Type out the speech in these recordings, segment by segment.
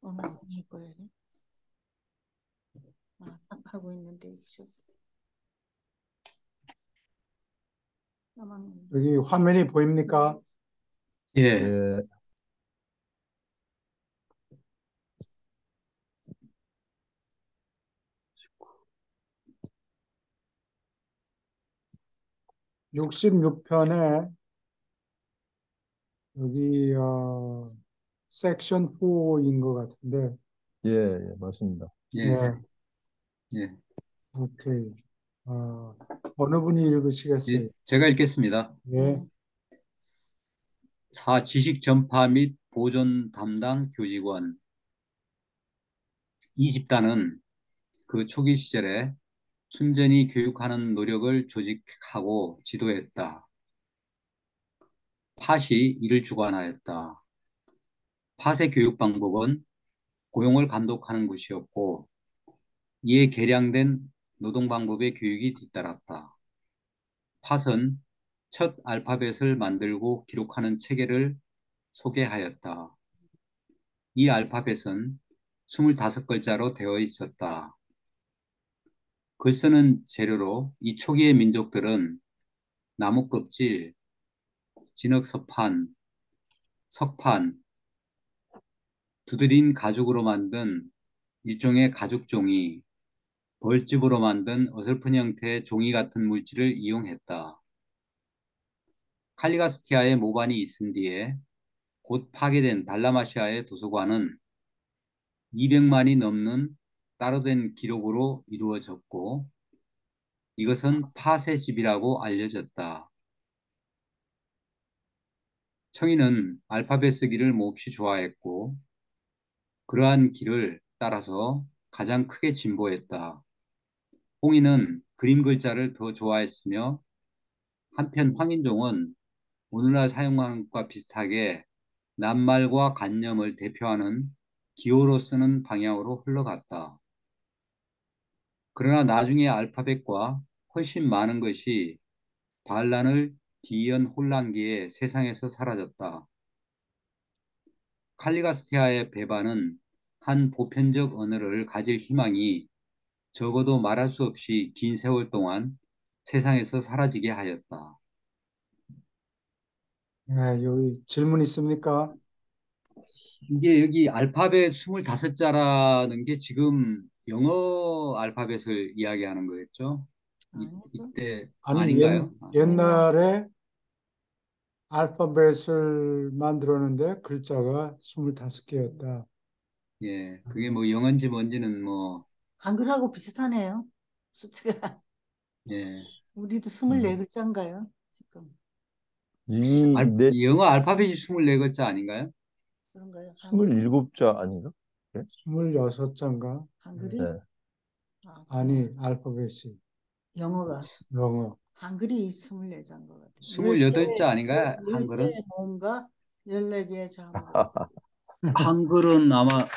오늘 어디 할 거예요? 하고 있는데 사망. 여기 화면이 보입니까? 예, 예, 66편에 여기 섹션 4인 것 같은데, 예, 예, 맞습니다. 예, 예, 예. 오케이. 어느 분이 읽으시겠어요? 제가 읽겠습니다. 예, 지식 전파 및 보존 담당 교직원 20단은 그 초기 시절에 순전히 교육하는 노력을 조직하고 지도했다. 팟이 이를 주관하였다. 팟의 교육 방법은 고용을 감독하는 것이었고 이에 개량된 노동 방법의 교육이 뒤따랐다. 팟은 첫 알파벳을 만들고 기록하는 체계를 소개하였다. 이 알파벳은 25글자로 되어 있었다. 글 쓰는 재료로 이 초기의 민족들은 나무 껍질, 진흙석판, 석판, 두드린 가죽으로 만든 일종의 가죽종이, 벌집으로 만든 어설픈 형태의 종이 같은 물질을 이용했다. 칼리가스티아의 모반이 있은 뒤에 곧 파괴된 달라마시아의 도서관은 200만이 넘는 따로 된 기록으로 이루어졌고 이것은 팟의 집이라고 알려졌다. 청인은 알파벳 쓰기를 몹시 좋아했고 그러한 길을 따라서 가장 크게 진보했다. 홍인은 그림 글자를 더 좋아했으며 한편 황인종은 오늘날 사용하는 것과 비슷하게 낱말과 관념을 대표하는 기호로 쓰는 방향으로 흘러갔다. 그러나 나중에 알파벳과 훨씬 많은 것이 반란을 뒤이은 혼란기에 세상에서 사라졌다. 칼리가스티아의 배반은 한 보편적 언어를 가질 희망이 적어도 말할 수 없이 긴 세월 동안 세상에서 사라지게 하였다. 예, 여기 질문 있습니까? 이게 여기 알파벳 25자라는 게 지금 영어 알파벳을 이야기하는 거였죠? 아니죠. 이때 아니, 아닌가요? 옛날에 알파벳을 만들었는데 글자가 25개였다. 예, 그게 뭐 영어인지 뭔지는 뭐, 한글하고 비슷하네요. 숫자가. 예. 우리도 음. 24글자인가요? 지금. 네, 이 영어 알파벳이 24글자 아닌가요? 그런가요? 한글이? 27자 아닌가? 예? 26자인가? 한글이? 네. 그럼 아니, 알파벳이. 영어가. 영어. 한글이 24자인 것 같아요. 28자 아닌가요? 한글은? 10개 모음과 14개의 자음으로. 한글은 아마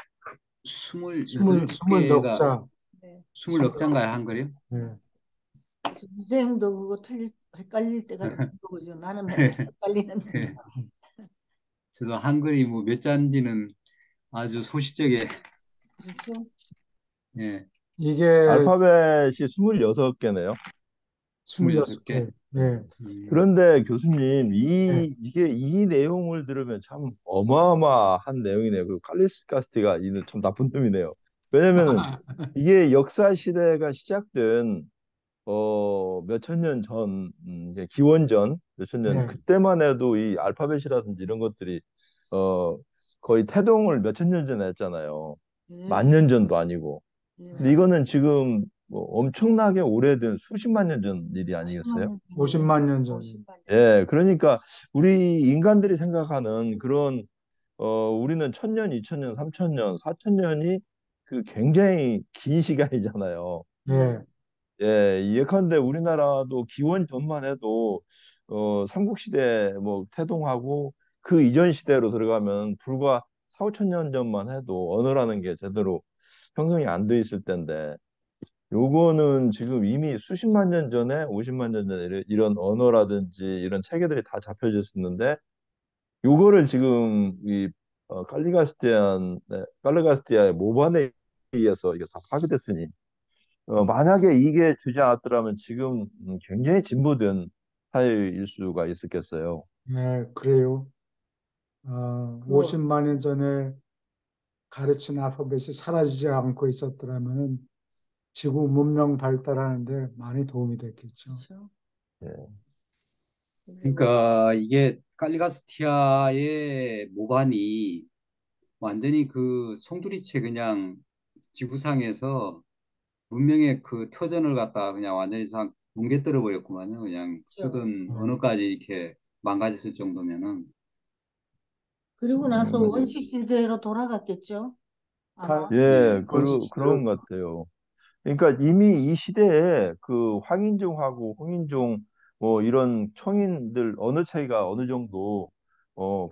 스물 28개가 자. 네. 26자인가요, 한글이? 네. 그래서 미생도 그거 헷갈릴 때가 있는 거죠. 나는 맨날 헷갈리는데. 저도 한글이 뭐 몇 자인지는 아주 소시적에, 그렇죠? 예, 이게 알파벳이 26개네요. 26개. 26개. 예. 그런데 교수님, 예. 이게 이 내용을 들으면 참 어마어마한 내용이네요. 그 칼리스가스티가 이는 참 나쁜 놈이네요. 왜냐면은 이게 역사 시대가 시작된 몇천 년 전, 이제 기원전 몇천 년 예. 그때만 해도 이 알파벳이라든지 이런 것들이 어 거의 태동을 몇천 년 전에 했잖아요. 만 예, 년 전도 아니고. 근데 예. 이거는 지금 뭐 엄청나게 오래된 수십만 년 전 일이 50만 아니겠어요? 년 전이죠. 50만 년 전. 50만 년 전. 예, 그러니까 우리 인간들이 생각하는 그런 우리는 천 년, 이천 년, 삼천 년, 사천 년이 그 굉장히 긴 시간이잖아요. 예. 예, 예컨대 우리나라도 기원 전만 해도 삼국시대 뭐 태동하고 그 이전 시대로 들어가면 불과 4, 5천 년 전만 해도 언어라는 게 제대로 형성이 안 돼 있을 텐데 요거는 지금 이미 수십만 년 전에 50만 년 전에 이런 언어라든지 이런 체계들이 다 잡혀져 있었는데 요거를 지금 이 깔리가스티아의 모반에 의해서 이게 다 파괴됐으니 만약에 이게 되지 않았더라면 지금 굉장히 진보된 사회일 수가 있었겠어요. 네, 그래요. 그 50만 년 전에 가르친 알파벳이 사라지지 않고 있었더라면 지구 문명 발달하는데 많이 도움이 됐겠죠. 그렇죠. 예. 그리고 그러니까 이게 깔리가스티아의 모반이 완전히 그 송두리째 그냥 지구상에서 문명의 그 터전을 갖다가 그냥 완전히 뭉개뜨려 버렸구만요. 그냥 쓰던 네. 언어까지 이렇게 망가졌을 정도면은. 그리고 나서 맞아요. 원시 시대로 돌아갔겠죠. 아마. 예. 예, 원시 그런 시대로 것 같아요. 그러니까 이미 이 시대에 그 황인종하고 홍인종 뭐 이런 청인들 언어 차이가 어느 정도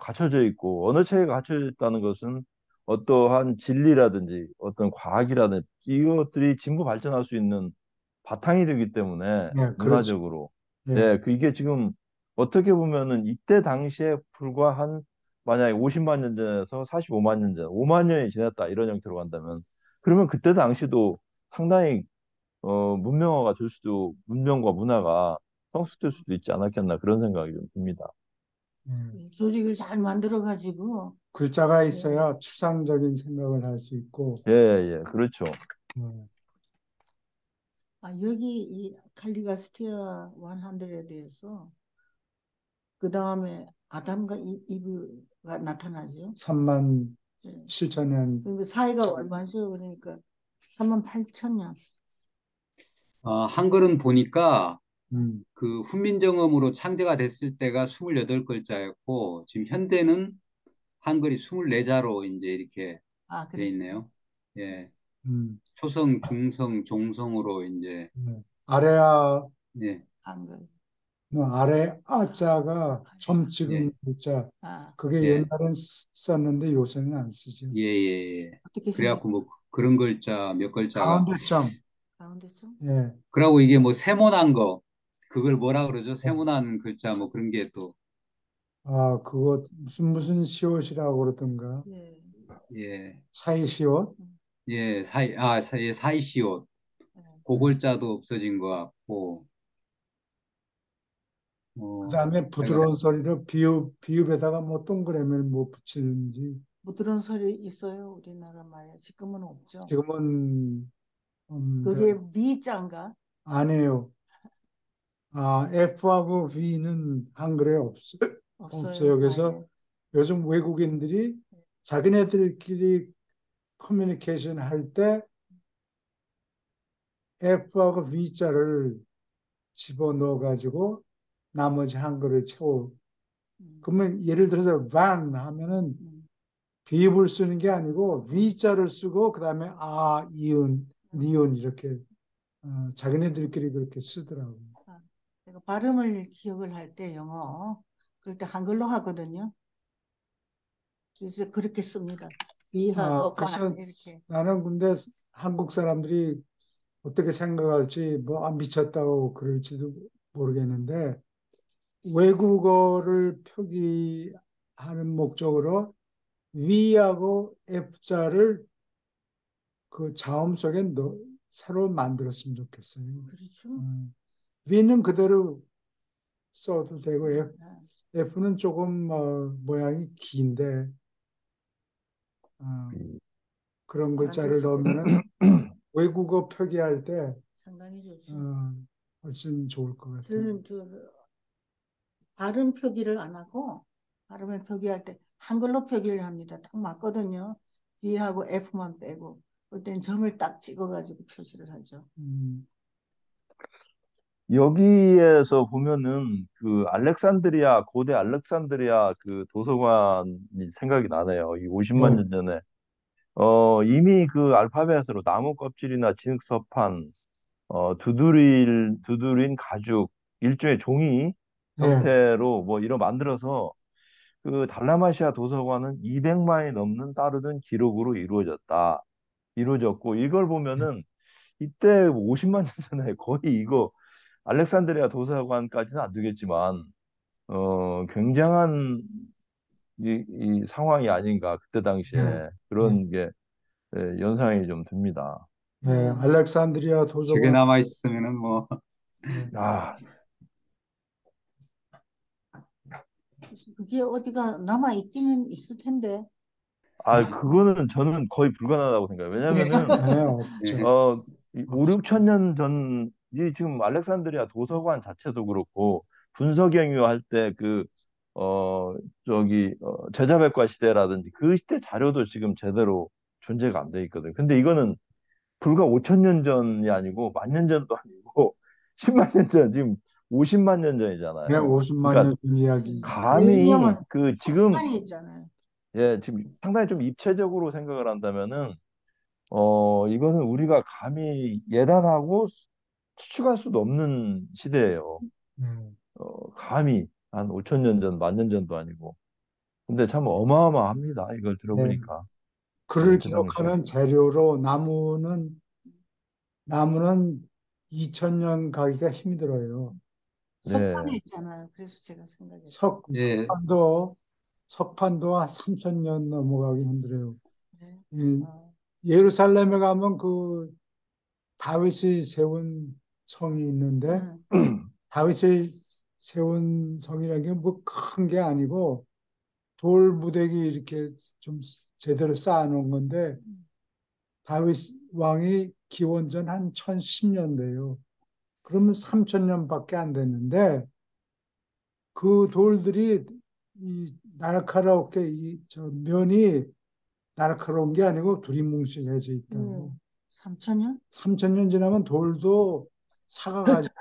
갖춰져 있고 언어 차이가 갖춰져 있다는 것은 어떠한 진리라든지 어떤 과학이라든지 이것들이 진보 발전할 수 있는 바탕이 되기 때문에 네, 그렇죠. 문화적으로 예, 네, 그 이게 지금 어떻게 보면은 이때 당시에 불과 한 만약에 50만 년 전에서 45만 년 전, 5만 년이 지났다 이런 형태로 간다면 그러면 그때 당시도 상당히 문명화가 될 수도 문명과 문화가 성숙될 수도 있지 않았겠나 그런 생각이 좀 듭니다. 예. 조직을 잘 만들어 가지고 글자가 네. 있어야 추상적인 생각을 할 수 있고, 예, 예, 그렇죠. 예. 여기 이 칼리가스티아 100에 대해서 그 다음에 아담과 이브가 나타나죠. 3만 네. 7천 년, 그리고 사이가 얼마죠? 그러니까 3만 8천 년. 한글은 보니까 음, 그 훈민정음으로 창제가 됐을 때가 28글자였고 지금 현대는 한글이 24자로 이제 이렇게 돼 그랬어요. 있네요. 예. 음, 초성, 중성, 종성으로 이제 네. 아래아, 예. 한글. 아래 아자가 점 찍은 예. 글자, 아, 그게 예. 옛날엔 썼는데 요새는 안 쓰죠. 예, 예, 예. 어떻게 그래갖고 생각해요? 뭐 그런 글자 몇 글자가 가운데 점, 가운데 좀? 예. 그러고 이게 뭐 세모난 거 그걸 뭐라 그러죠? 세모난 글자 뭐 그런 게 또 그거 무슨 시옷이라고 그러던가, 예. 예. 차이 시옷, 음, 예, 사이시옷 예. 예. 고골자도 없어진 것 같고 그다음에 하여간 부드러운 소리로 비읍에다가 뭐 동그라미를 뭐 붙이는지, 부드러운 소리 있어요, 우리나라 말에. 지금은 없죠. 지금은 없는데, 그게 미자인가? 아니에요. F하고 V는 한글에 없어요. 없어요, 그래서 아예. 요즘 외국인들이 자기네들끼리 커뮤니케이션 할 때 F하고 V자를 집어넣어 가지고 나머지 한글을 채워. 음, 그러면 예를 들어서 van 하면은 음, 비읍을 쓰는 게 아니고 V자를 쓰고 그다음에 이은, 니은 이렇게 자기네들끼리 그렇게 쓰더라고요. 아, 내가 발음을 기억을 할 때 영어, 그럴 때 한글로 하거든요. 그래서 그렇게 씁니다. 위하고 만 그래서 이렇게. 나는 근데 한국 사람들이 어떻게 생각할지 뭐 미쳤다고 그럴지도 모르겠는데 외국어를 표기하는 목적으로 V하고 F자를 그 자음 속에 새로 만들었으면 좋겠어요. 그렇죠. V는 그대로 써도 되고 아, F는 조금 모양이 긴데 어, 그런 만들 글자를 수도 넣으면은 있죠. 외국어 표기할 때 상당히 좋죠. 어, 훨씬 좋을 것 같아요. 저는 발음 표기를 안 하고 발음을 표기할 때 한글로 표기를 합니다. 딱 맞거든요. D하고 F만 빼고 그땐 점을 딱 찍어가지고 표시를 하죠. 음, 여기에서 보면은 그 알렉산드리아 고대 알렉산드리아 그 도서관이 생각이 나네요. 이 50만 네, 년 전에 이미 그 알파벳으로 나무 껍질이나 진흙 서판 두드린 가죽 일종의 종이 네, 형태로 뭐 이런 만들어서 그 달라마시아 도서관은 200만이 넘는 따르던 기록으로 이루어졌고 이걸 보면은 이때 50만 년 전에 거의 이거 알렉산드리아 도서관까지는 안 되겠지만 굉장한 이 상황이 아닌가 그때 당시에 네, 네, 그런 게 연상이 좀 듭니다. 네. 네. 알렉산드리아 저게 도서관, 남아 있으면은 뭐 네, 아, 그래서 그게 어디가 남아 있기는 있을 텐데. 그거는 저는 거의 불가능하다고 생각해요. 왜냐면은 네, 없죠. 예, 5, 없죠. 6천 년 전이 지금 알렉산드리아 도서관 자체도 그렇고 분서경유 할 때 어, 제자백과 시대라든지 그 시대 자료도 지금 제대로 존재가 안 돼 있거든요. 근데 이거는 불과 5천 년 전이 아니고 만 년 전도 아니고 10만 년 전, 지금 50만 년 네, 전이잖아요. 50만 그러니까 년 전 이야기. 감히 왜냐면 지금 석판이 있잖아요. 지금 상당히 좀 입체적으로 생각을 한다면은 이것은 우리가 감히 예단하고 추측할 수도 없는 시대예요. 네, 감히 한 5천 년 전, 만 년 전도 아니고. 근데 참 어마어마합니다. 이걸 네. 들어보니까. 그를 그 당시에. 기록하는 재료로 나무는 2000년 가기가 힘들어요. 석판이 네, 있잖아요. 그래서 제가 생각했어요. 예, 석판도 한 3000년 넘어가기 힘들어요. 네. 이 어, 예루살렘에 가면 그 다윗이 세운 성이 있는데, 음, 다윗이 세운 성이라는 게 뭐 큰 게 아니고 돌 무대기 이렇게 좀 제대로 쌓아놓은 건데, 다윗 왕이 기원전 한 1010년대요. 그러면 3000년밖에 안 됐는데 그 돌들이 이 날카롭게 저 면이 날카로운 게 아니고 두리뭉실해져 있다고. 3천년? 3000년 지나면 돌도 사가가지고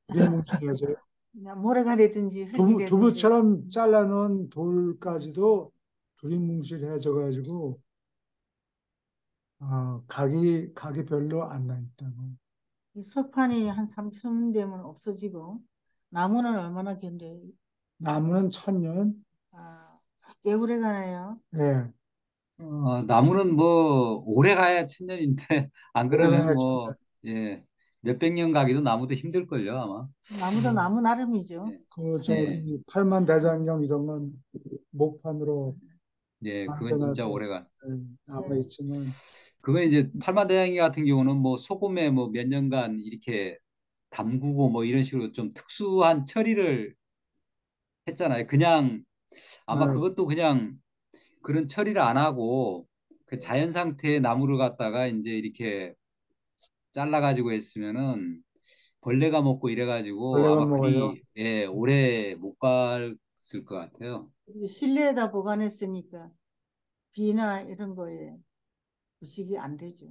두리뭉실해져요. 그냥 모래가 되든지 흙이 되든지. 두부처럼 잘라놓은 돌까지도 두리뭉실해져가지고 각이 별로 안 나 있다고. 이 석판이 한 3천 되면 없어지고 나무는 얼마나 견뎌요? 나무는 1000년. 꽤 오래 가네요. 예, 나무는 뭐 오래 가야 천년인데 안 그러면 오래가야 뭐 예, 몇백 년 가기도 나무도 힘들걸요 아마. 나무도 예. 나무 나름이죠. 예, 그 예, 저기 팔만대장경 이런 건 목판으로 예, 그건 진짜 만들어서 오래 가. 남아 네. 있지만 그거 이제 팔마대장기 같은 경우는 뭐 소금에 뭐 몇 년간 이렇게 담그고 뭐 이런 식으로 좀 특수한 처리를 했잖아요. 그냥 아마 아, 그것도 그냥 그런 처리를 안 하고 그 자연 상태의 나무를 갖다가 이제 이렇게 잘라가지고 했으면은 벌레가 먹고 이래가지고 원래가 아마 먹어요. 그리 예, 오래 못 갔을 것 같아요. 그리고 실내에다 보관했으니까 비나 이런 거에 부식이 안 되죠.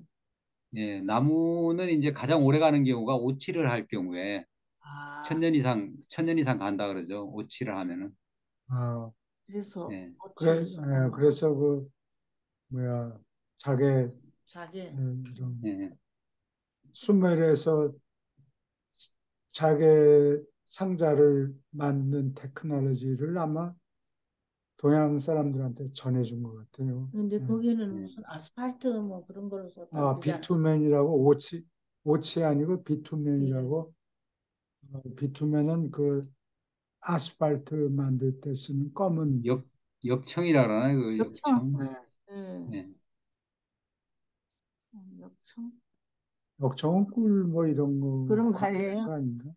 예, 나무는 이제 가장 오래 가는 경우가 오칠을 할 경우에 아, 천년 이상 간다 그러죠. 오칠을 하면은. 아, 그래서 예, 어찌를 그래서 그 뭐야 자개 자게. 이런 예. 수멜에서 자개 상자를 만든 테크놀로지를 아마 동양 사람들한테 전해준 것 같아요. 근데 예. 거기는 예. 무슨 아스팔트 뭐 그런 거로서 다 그러지 않았어요? 비투맨이라고 오치 아니고 예. 비투맨이라고. 비투맨은 그 아스팔트 만들 때 쓰는 검은. 역 역청이라 그러나요? 그 역청. 역청. 네, 예. 예. 역청. 역청은 꿀 뭐 이런 거 그런 거 관련된 아니에요? 거 아닌가?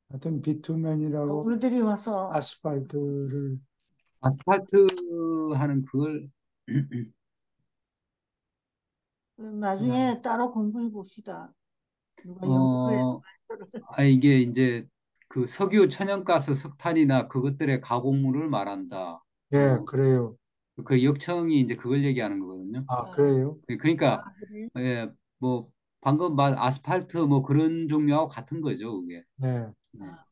하여튼 비투맨이라고 노블들이 와서 아스팔트를. 아스팔트 하는 그걸 네, 나중에 따로 공부해 봅시다. 누가 연구를 해서 어, 이게 이제 그 석유, 천연가스, 석탄이나 그것들의 가공물을 말한다. 예, 그래요. 그 역청이 이제 그걸 얘기하는 거거든요. 아, 그래요. 그러니까 그래? 예, 뭐 방금 말 아스팔트 뭐 그런 종류하고 같은 거죠, 그게. 네, 네. 아,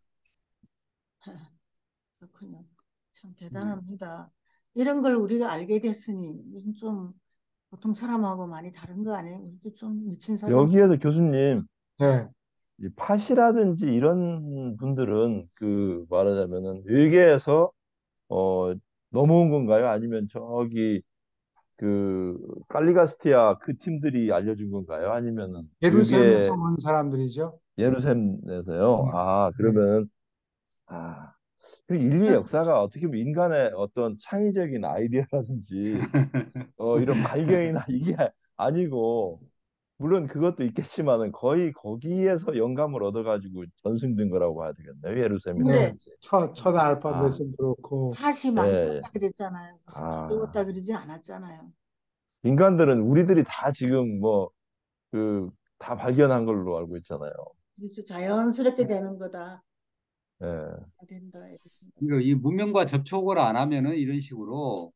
그렇군요. 참 네. 대단합니다. 이런 걸 우리가 알게 됐으니 무슨 좀 보통 사람하고 많이 다른 거 아니에요? 우리도 좀 미친 사람. 여기에서 교수님, 네, 이 팥이라든지 이런 분들은 말하자면은 외계에서 어, 넘어온 건가요? 아니면 저기 깔리가스티아 그 팀들이 알려준 건가요? 아니면은 예루살렘에서 외계 온 사람들이죠. 예루살렘에서요? 네, 네. 그러면 아, 그리고 인류의 역사가 어떻게 보면 인간의 어떤 창의적인 아이디어라든지 이런 발견이나 이게 아니고 물론 그것도 있겠지만은 거의 거기에서 영감을 얻어가지고 전승된 거라고 봐야 되겠네요. 예, 근데 예루살렘이라든지. 첫 아, 알파벳은 그렇고, 팥이 예, 만들었다 예. 그랬잖아요. 무슨 가져왔다 아, 그러지 않았잖아요. 인간들은 우리들이 다 지금 뭐 그 다 발견한 걸로 알고 있잖아요. 그렇죠. 자연스럽게 되는 거다. 예. 다 된다. 이렇게 생각. 이거 이 문명과 접촉을 안 하면은 이런 식으로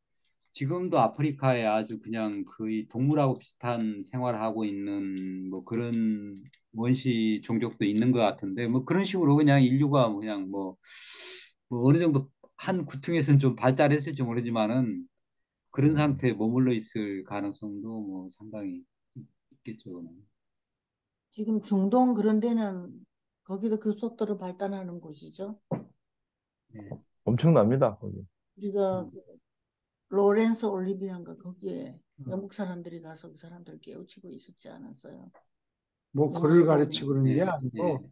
지금도 아프리카에 아주 그냥 거의 동물하고 비슷한 생활을 하고 있는 뭐 그런 원시 종족도 있는 것 같은데 뭐 그런 식으로 그냥 인류가 그냥 뭐 어느 정도 한 구퉁에서는 좀 발달했을지 모르지만은 그런 음. 상태에 머물러 있을 가능성도 뭐 상당히 있겠죠. 지금 중동 그런 데는 거기도 급속도로 발달하는 곳이죠. 네. 엄청납니다, 거기. 우리가 음. 그 로렌스 올리비안가 거기에 어, 영국 사람들이 가서 그 사람들 깨우치고 있었지 않았어요. 뭐 글을 영화를 가르치고 보면. 그런 게 예, 예. 아니고,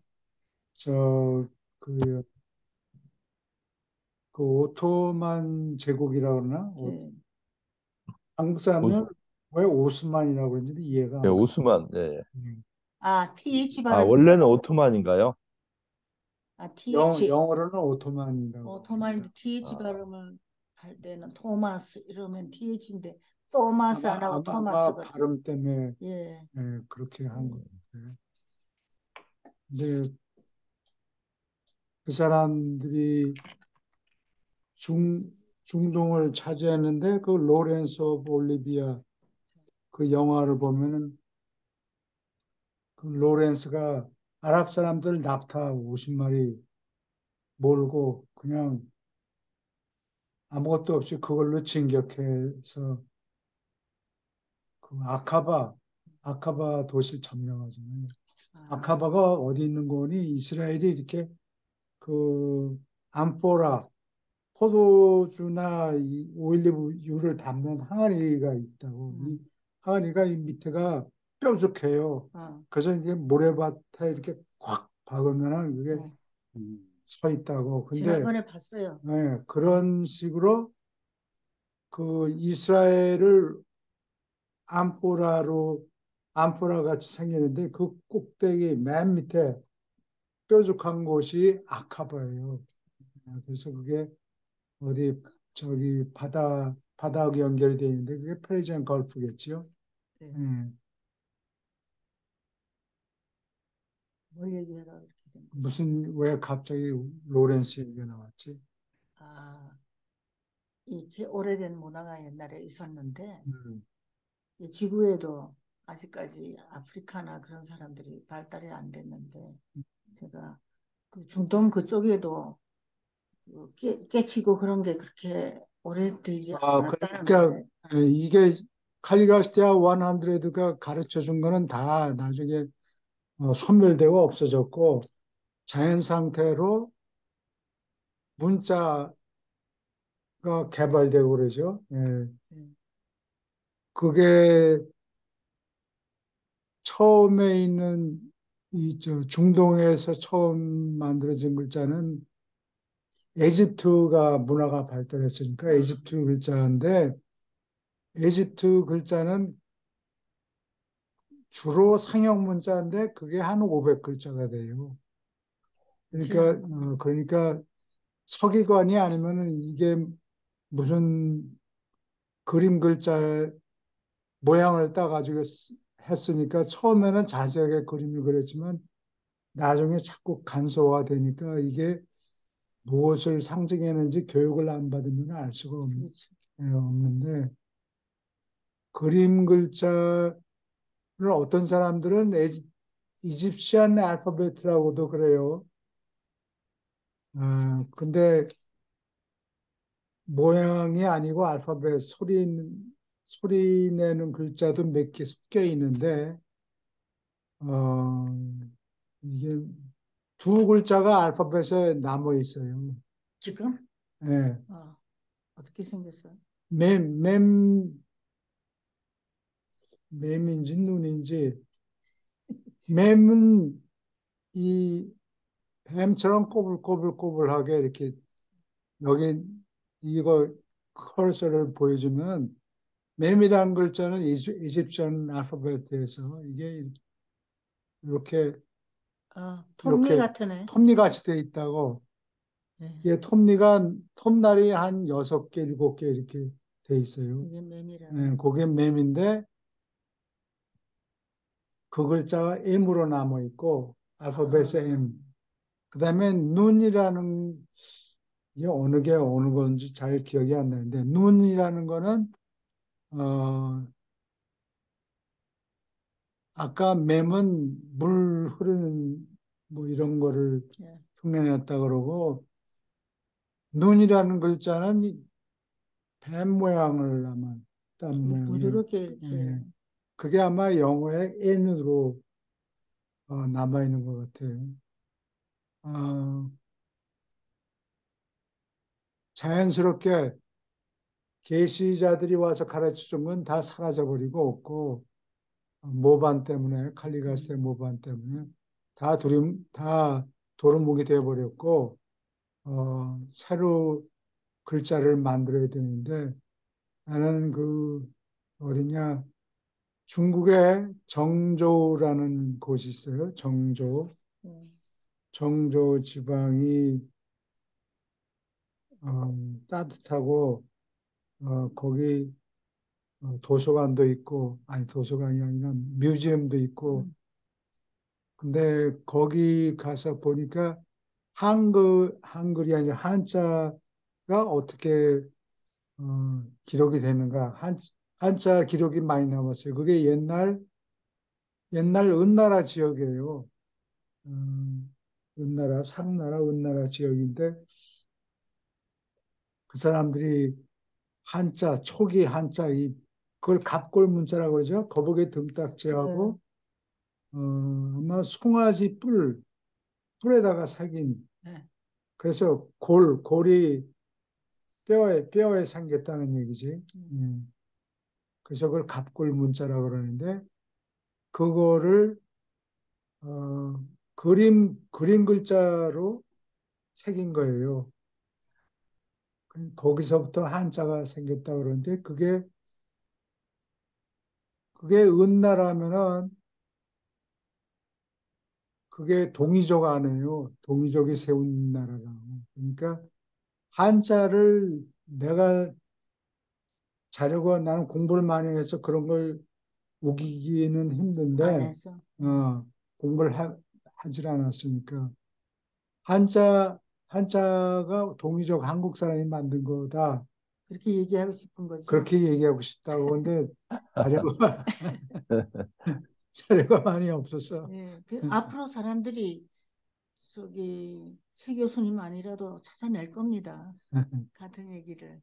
저, 그, 그 오토만 제국이라고 그러나? 예. 한국 오스, 사람은 왜 오스만이라고 그러는지 이해가 예, 안 가. 오스만. 예. 아, TH 아, 발음인가요? 원래는 오토만인가요? 아, TH. 영어로는 오토만이라고 토마인데 합니다. TH 아, 발음을 할 때는 토마스 이러면 TH인데 토마스 안 하고 아마 토마스거든. 발음 때문에 예. 그렇게 한 것 음, 같아요. 근데 그 사람들이 중, 중동을 차지했는데 그 로렌스 오브 올리비아 그 영화를 보면은 그 로렌스가 아랍 사람들 낙타 50마리 몰고 그냥 아무것도 없이 그걸로 진격해서 그 아카바 도시 점령하잖아요. 아, 아카바가 어디 있는 거니? 이스라엘이 이렇게 그 암포라 포도주나 이 오일리브유를 담는 항아리가 있다고. 이 음, 항아리가 이 밑에가 뾰족해요. 어, 그래서 이제 모래밭에 이렇게 꽉 박으면은 그게 어. 음. 서 있다고. 근데 지난번에 봤어요. 그런 식으로 그 이스라엘을 암포라로 암포라 같이 생기는데 그 꼭대기 맨 밑에 뾰족한 곳이 아카바예요. 그래서 그게 어디 저기 바다하고 연결되어 있는데 그게 페르시안 걸프겠지요. 네. 예. 뭘 얘기하다 이렇게 된 거죠. 무슨 왜 갑자기 로렌스 얘기가 나왔지? 아, 이렇게 오래된 문화가 옛날에 있었는데 음. 이 지구에도 아직까지 아프리카나 그런 사람들이 발달이 안 됐는데 제가 그 중동 그쪽에도 그 깨치고 그런 게 그렇게 오래되지 않았다는 그러니까 거예요. 이게 칼리가스티아 100가 가르쳐 준 거는 다 나중에 소멸되고 없어졌고 자연 상태로 문자가 개발되고 그러죠. 예. 음, 그게 처음에 있는 저 중동에서 처음 만들어진 글자는 에집트가 문화가 발달했으니까 에집트 글자인데 에집트 글자는 주로 상형 문자인데 그게 한 500글자가 돼요. 그러니까 그렇죠. 그러니까 서기관이 아니면은 이게 무슨 그림 글자 모양을 따가지고 했으니까 처음에는 자세하게 그림을 그렸지만 나중에 자꾸 간소화되니까 이게 무엇을 상징했는지 교육을 안 받으면 알 수가 그렇죠. 없는데 그림 글자를 어떤 사람들은 이집시안 알파벳이라고도 그래요. 근데 모양이 아니고 알파벳 소리 내는 글자도 몇 개 섞여 있는데 어, 이게 두 글자가 알파벳에 남아 있어요. 지금 예. 어, 어떻게 생겼어요? 맴, 맴, 맴인지 눈인지 맴은 이 뱀처럼 꼬불꼬불꼬불하게 이렇게 여기 이거 커서를 보여주면 맴이라는 글자는 이집션 알파벳에서 이게 이렇게 톱니 이렇게 같으네. 톱니같이 돼 있다고. 네, 이게 톱니가 톱날이 한 6개, 7개 이렇게 돼 있어요. 그게 매미라네. 그게 맴인데 그 글자가 M으로 남아 있고 알파벳의 M. 그다음에 눈이라는 이게 어느 게 어느 건지 잘 기억이 안 나는데 눈이라는 거는 아까 맴은 물 흐르는 뭐 이런 거를 예, 흉내냈다 그러고 눈이라는 글자는 뱀 모양을 아마 딴 모양이에요. 부드럽게 이렇게. 예. 그게 아마 영어의 N으로 남아 있는 것 같아요. 어, 자연스럽게 계시자들이 와서 가르쳐 준 건 다 사라져 버리고 없고 모반 때문에 칼리가스의 모반 때문에 다 도루묵이 되어 버렸고 새로 글자를 만들어야 되는데 나는 그 어디냐 중국의 정조라는 곳이 있어요. 정조. 음, 정조 지방이 따뜻하고 거기 도서관도 있고 아니 도서관이 아니라 뮤지엄도 있고 근데 거기 가서 보니까 한글이 아니라 한자가 어떻게 기록이 되는가 한자 기록이 많이 남았어요. 그게 옛날 은나라 지역이에요. 은나라 상나라 은나라 지역인데 그 사람들이 한자 초기 한자 그걸 갑골 문자라고 그러죠. 거북이 등딱지하고 아마 송아지 뿔에다가 새긴 네. 그래서 골이 뼈에 생겼다는 얘기지. 그래서 그걸 갑골 문자라고 그러는데 그거를 그림 글자로 새긴 거예요. 거기서부터 한자가 생겼다 그러는데 그게 은나라면은 그게 동이족 아니에요. 동이족이 세운 나라라고. 그러니까 한자를 내가 자료가 나는 공부를 많이 해서 그런 걸 우기기는 안 힘든데 해서. 공부를 하질 않았으니까 한자가 동이족 한국 사람이 만든 거다. 그렇게 얘기하고 싶은 거죠. 그렇게 얘기하고 싶다고 근데 자료가 자료가 많이 없어서 예, 앞으로 사람들이 최 교수님 아니라도 찾아낼 겁니다. 같은 얘기를.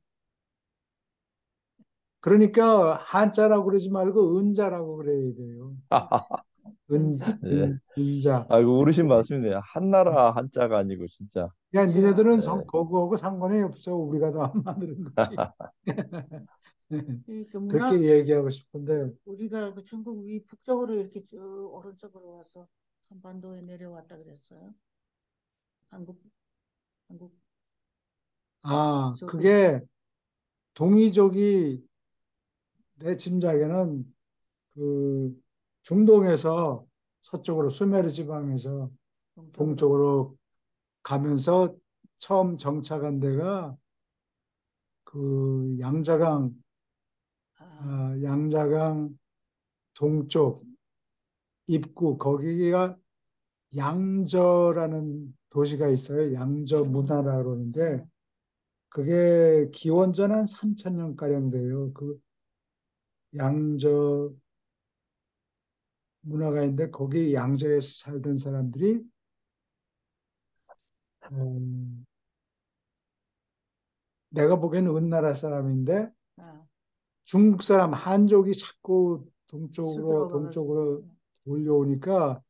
그러니까 한자라고 그러지 말고 은자라고 그래야 돼요. 은자. 예. 은자. 아이고, 어르신 말씀이네요. 한나라 한자가 아니고, 진짜. 야, 그죠? 니네들은 예. 그거하고 상관이 없어. 우리가 더 안 만드는 거지. 그 그렇게 얘기하고 싶은데, 우리가 그 중국 북쪽으로 이렇게 쭉 오른쪽으로 와서 한반도에 내려왔다 그랬어요. 한국, 한국 쪽에. 그게 동이족이 내 짐작에는 그 중동에서 서쪽으로 수메르 지방에서 동쪽으로. 동쪽으로 가면서 처음 정착한 데가 그 아, 양자강 동쪽 입구 거기가 양저라는 도시가 있어요. 양저 문화라 그러는데 네. 그게 기원전 한 3,000년 가량 돼요. 그 양저 문화가 있는데 거기 양저에서 살던 사람들이 음, 내가 보기에는 은나라 사람인데 아, 중국 사람 한족이 자꾸 서들어가가지고. 동쪽으로 몰려오니까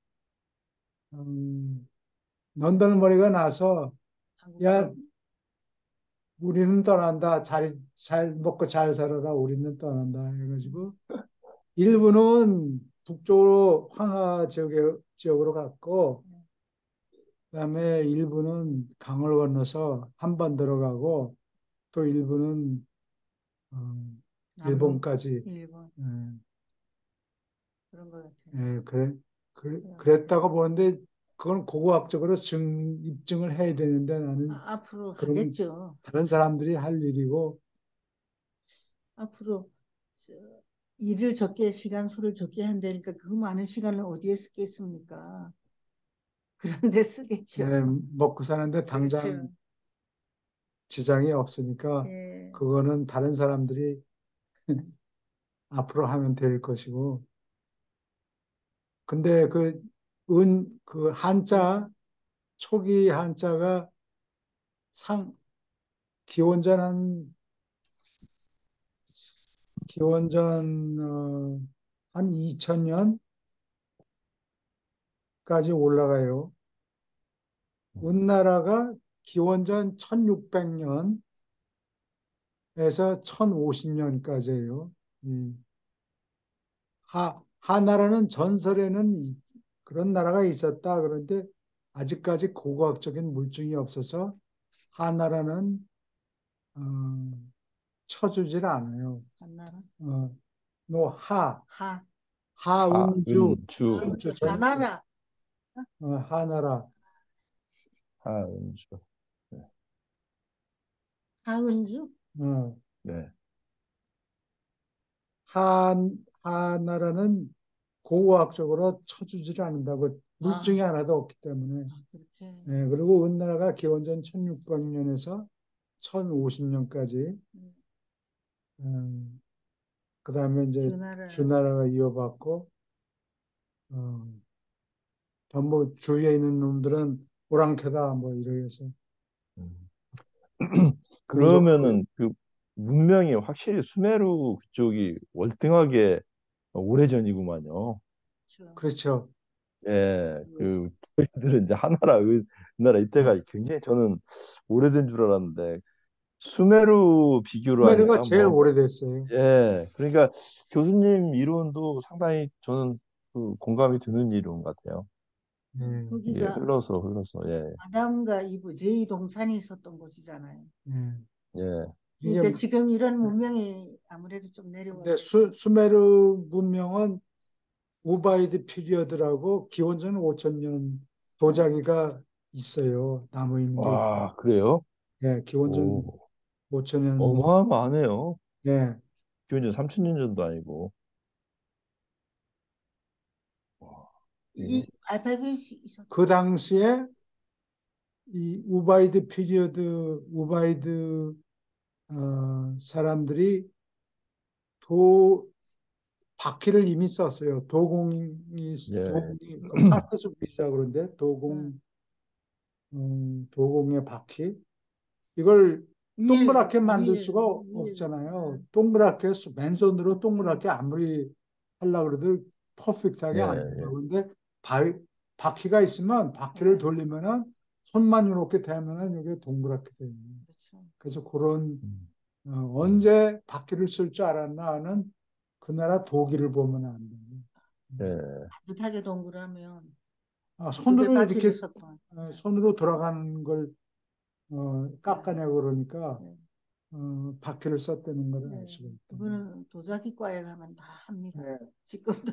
넌덜머리가 나서 야 한국으로. 우리는 떠난다. 잘 먹고 잘 살아라. 우리는 떠난다. 해가지고 일부는 북쪽으로 황하 지역으로 갔고 그다음에 일부는 강을 건너서 한반 들어가고 또 일부는 남북, 일본까지. 일본 예, 그런 것 같아요. 예, 그럼 그랬다고 보는데 그건 고고학적으로 입증을 해야 되는데 나는 앞으로 그런 하겠죠. 다른 사람들이 할 일이고. 앞으로 저, 일을 적게 시간 수를 적게 한다니까 그 많은 시간을 어디에 쓰겠습니까? 그런데 쓰겠죠. 예, 먹고 사는데 당장 그렇죠. 지장이 없으니까 예, 그거는 다른 사람들이 앞으로 하면 될 것이고. 근데 그 한자, 초기 한자가 상, 기원전 한 2000년까지 올라가요. 은나라가 기원전 1600년에서 1050년까지예요. 하나라는 전설에는 그런 나라가 있었다. 그런데 아직까지 고고학적인 물증이 없어서 하나라는 어, 쳐주질 않아요. 한나라, 어, 뭐 하, 하은주, 하은주, 은주 네, 전주, 하나라, 하나라. 하은주, 네, 하은주, 어, 네. 하나라는 고고학적으로 쳐주질 않는다고 물증이 아, 하나도 없기 때문에. 그렇게 예, 그리고 은나라가 기원전 1600년에서 1050년까지, 음, 그 다음에 이제 주나라, 주나라가 이어받고, 어, 전부 주위에 있는 놈들은 오랑캐다, 뭐, 이래서 음. 공격하고. 그러면은 그 문명이 확실히 수메르 그쪽이 월등하게 오래전이구만요. 그렇죠. 그렇죠. 예, 예, 그 저희들은 이제 하나라, 은나라 예. 이때가 굉장히 저는 오래된 줄 알았는데 수메르 비교로 수메르가 하니까 제일 뭐, 오래됐어요. 예, 그러니까 교수님 이론도 상당히 저는 그 공감이 드는 이론 같아요. 예, 이게 거기가 흘러서, 예, 아담과 이브 제이 동산이 있었던 곳이잖아요. 예. 예, 이게, 그러니까 지금 이런 문명이 아무래도 좀 근데 내려왔죠. 수메르 문명은 우바이드 피리어드라고 기원전 5000년 도자기가 있어요. 남아 있는 게. 와, 그래요? 예, 기원전 오, 5000년. 어마어마하네요. 예. 기원전 3000년 전도 아니고. 와, 이거, 이 알파벳이 그 있었죠. 당시에 이 우바이드 피리어드, 우바이드 사람들이 도 바퀴를 이미 썼어요. 예, 도공이 그 파트수비라고 그러는데 응. 도공의 바퀴. 이걸 위에 동그랗게 만들 위에 수가 위에 없잖아요. 응. 동그랗게 맨손으로 응. 동그랗게 아무리 하려고 그래도 퍼펙트하게 안 예, 돼요. 근데 바퀴가 있으면 바퀴를 예. 돌리면은 손만 이렇게 대면은 이게 동그랗게 돼요. 그렇죠. 그래서 그런 음, 음, 언제 바퀴를 쓸 줄 알았나 하는 그 나라 도기를 보면 안 돼요. 음. 예, 반듯하게 동그라면 그때 손으로 바퀴를 이렇게 썼던. 손으로 돌아가는 걸 예. 깎아내고 그러니까 예. 바퀴를 썼다는 걸 알 네. 수가 있다. 그거는 도자기과에 가면 다 합니다. 네. 지금도.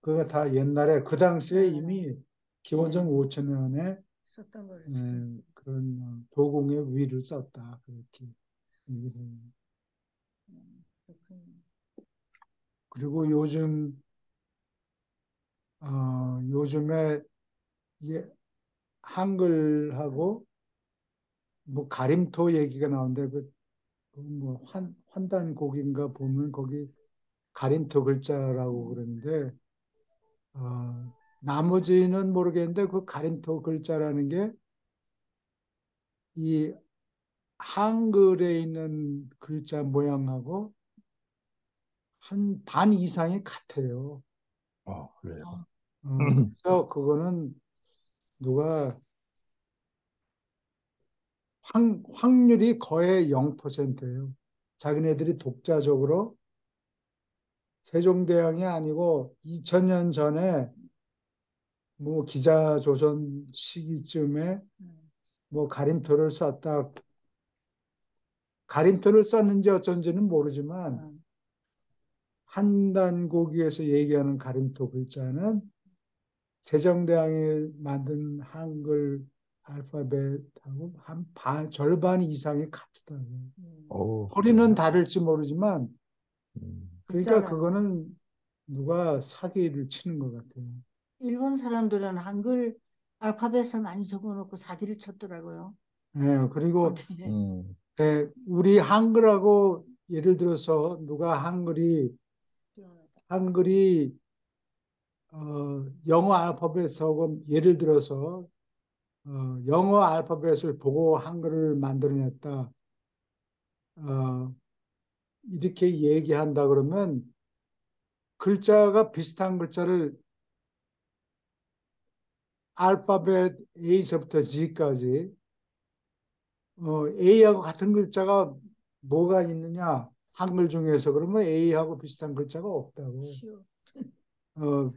그거 다 옛날에 그 당시에 예. 이미 기원전 예. 5천년에 썼던 거를 지금. 그런 도공의 위를 썼다. 그렇게 얘기를 해요. 그렇군요. 그리고 요즘에 이게 한글하고 뭐 가림토 얘기가 나오는데 그뭐 환단곡인가 보면 거기 가림토 글자라고 음. 그러는데 나머지는 모르겠는데 그 가림토 글자라는 게 이 한글에 있는 글자 모양하고 한 반 이상이 같아요. 그래요. 어, 그래서 그거는 누가 확률이 거의 0%예요. 자기네들이 독자적으로 세종대왕이 아니고 2000년 전에 뭐 기자 조선 시기쯤에 음, 뭐 가림토를 썼다. 가림토를 썼는지 어쩐지는 모르지만 음, 한단고기에서 얘기하는 가림토 글자는 세종대왕이 만든 한글 알파벳하고 절반 이상이 같다고. 음. 오, 그래요? 소리는 다를지 모르지만 그러니까 글자는 그거는 누가 사기를 치는 것 같아요. 일본 사람들은 한글 알파벳을 많이 적어놓고 사기를 쳤더라고요. 예, 그리고 거기에. 음, 우리 한글하고 예를 들어서 누가 뛰어나다. 한글이 영어 알파벳하고 예를 들어서 영어 알파벳을 보고 한글을 만들어냈다. 어, 이렇게 얘기한다 그러면 글자가 비슷한 글자를 알파벳 A서부터 G까지 A하고 같은 글자가 뭐가 있느냐? 한글 중에서 그러면 A하고 비슷한 글자가 없다고. 쉬워. 어,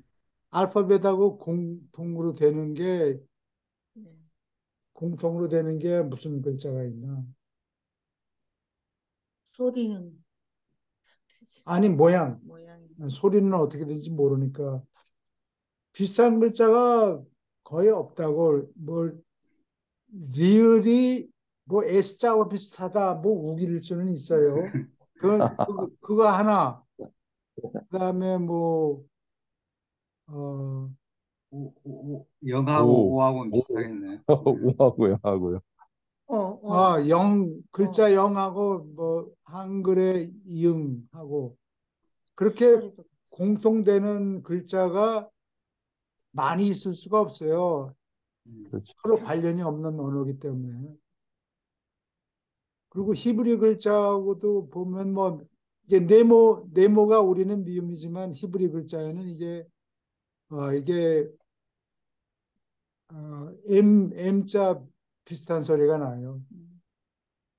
알파벳하고 네. 공통으로 되는 게 무슨 글자가 있나? 소리는 아니, 모양. 모양이. 소리는 어떻게 되는지 모르니까 비슷한 글자가 거의 없다고. 뭘 리을이 뭐 S자와 비슷하다 뭐 우기를 수는 있어요. 그거 하나. 그다음에 뭐 어, 영하고 오, 오하고는 오, 비슷하겠네요. 우하고요, 하고요. 글자 영하고 뭐 한글의 이응하고 그렇게 소리도. 공통되는 글자가 많이 있을 수가 없어요. 음, 그렇죠. 서로 관련이 없는 언어이기 때문에. 그리고 히브리 글자하고도 보면 뭐 이게 네모가 우리는 미음이지만 히브리 글자에는 이게 M자 비슷한 소리가 나요. 음,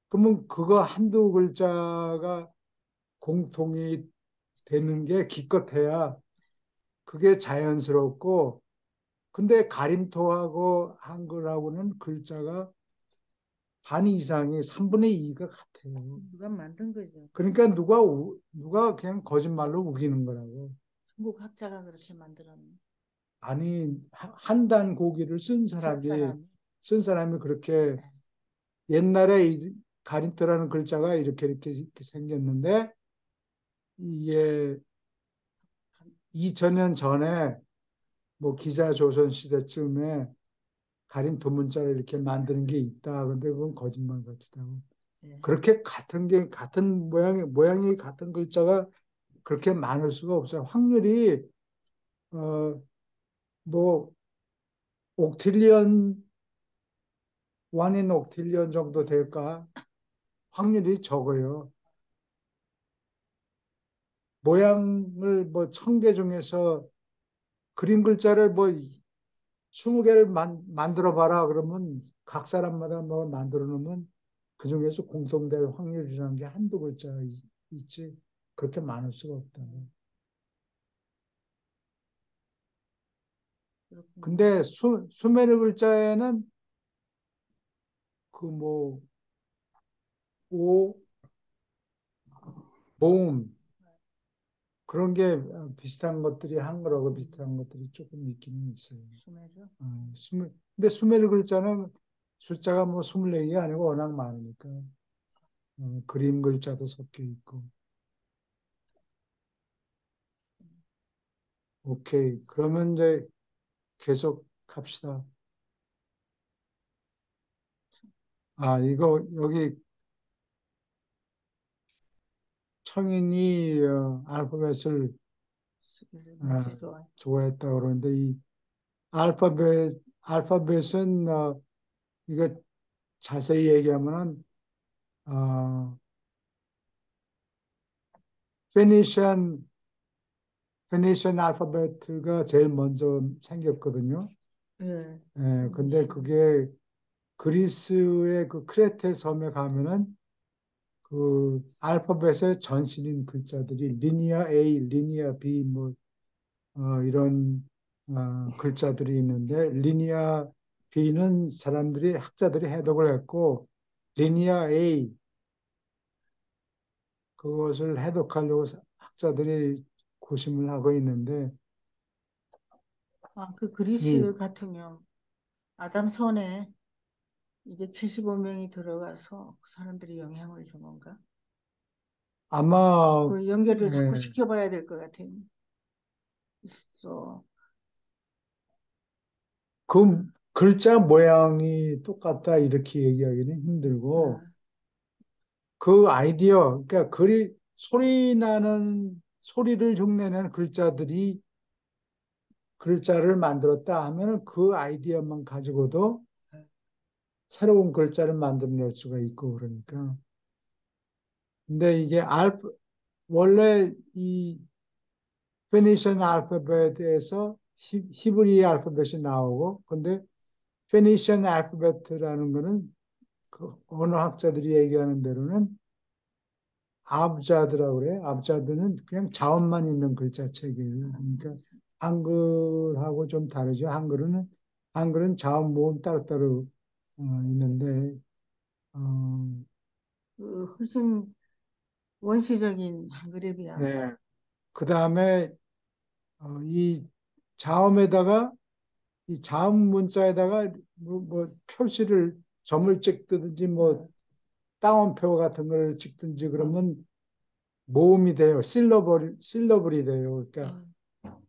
그러면 그거 한두 글자가 공통이 되는 게 기껏해야 그게 자연스럽고 근데 가림토하고 한글하고는 글자가 반 이상이 3분의 2가 같아요. 누가 만든 거죠. 그러니까 누가 그냥 거짓말로 우기는 거라고. 중국 학자가 그렇게 만들었네. 아니 한단 고기를 쓴 사람이. 쓴 사람이 그렇게 옛날에 가림토라는 글자가 이렇게 생겼는데 이게 2000년 전에 뭐 기자 조선 시대쯤에 가림토 문자를 이렇게 만드는 게 있다. 근데 그건 거짓말 같다고. 예. 그렇게 같은 모양이 같은 글자가 그렇게 많을 수가 없어요. 확률이 어, 뭐 옥틸리언 원인 옥틸리언 정도 될까? 확률이 적어요. 모양을 뭐 1000개 중에서 그림 글자를 뭐 20개를 만들어 봐라 그러면 각 사람마다 뭐 만들어 놓으면 그 중에서 공통될 확률이라는 게 한두 글자 있지 그렇게 많을 수가 없다고. 그렇군요. 근데 수메르 글자에는 그 뭐 오, 모음 그런 게 비슷한 것들이 한글하고 비슷한 것들이 조금 있기는 있어요. 숨에서. 근데 수메르 글자는 숫자가 뭐 24개가 아니고 워낙 많으니까 그림 글자도 섞여 있고. 오케이. 그러면 이제 계속 합시다. 이거 여기 청인이 알파벳을 쓰기를 어, 무지 좋아해. 좋아했다 그러는데 이 알파벳은 이거 자세히 얘기하면은 어, 페니시안 페니시안 알파벳가 제일 먼저 생겼거든요. 예. 근데 그게 그리스의 그 크레테 섬에 가면은 그 알파벳의 전신인 글자들이 리니아 A, 리니아 B 뭐 이런 글자들이 있는데 리니아 B는 사람들이 학자들이 해독을 했고 리니아 A 그것을 해독하려고 학자들이 고심을 하고 있는데 그 이 그리스 같은 경우 아담 손에 275명이 들어가서 그 사람들이 영향을 준 건가? 아마 그 연결을 자꾸 예, 시켜봐야 될 것 같아요. 그래서 그 글자 모양이 똑같다 이렇게 얘기하기는 아, 힘들고 그 아이디어 그러니까 소리 나는 소리를 흉내내는 글자들이 글자를 만들었다 하면 그 아이디어만 가지고도 새로운 글자를 만들어낼 수가 있고 그러니까 근데 이게 원래 이 페니션 알파벳에서 히브리 알파벳이 나오고 근데 페니션 알파벳이라는 거는 그 언어학자들이 얘기하는 대로는 abjad라고 그래. abjad는 그냥 자음만 있는 글자체계예요. 그러니까 한글하고 좀 다르죠. 한글은 자음 모음 따로따로 있는데 어, 훨씬 원시적인 한글에 비하면 예. 그 다음에 이 자음에다가 이 자음 문자에다가 뭐 표시를 점을 찍든지 뭐 어, 따옴표 같은 걸 찍든지 어, 그러면 모음이 돼요. 실러블이 돼요. 그러니까 어,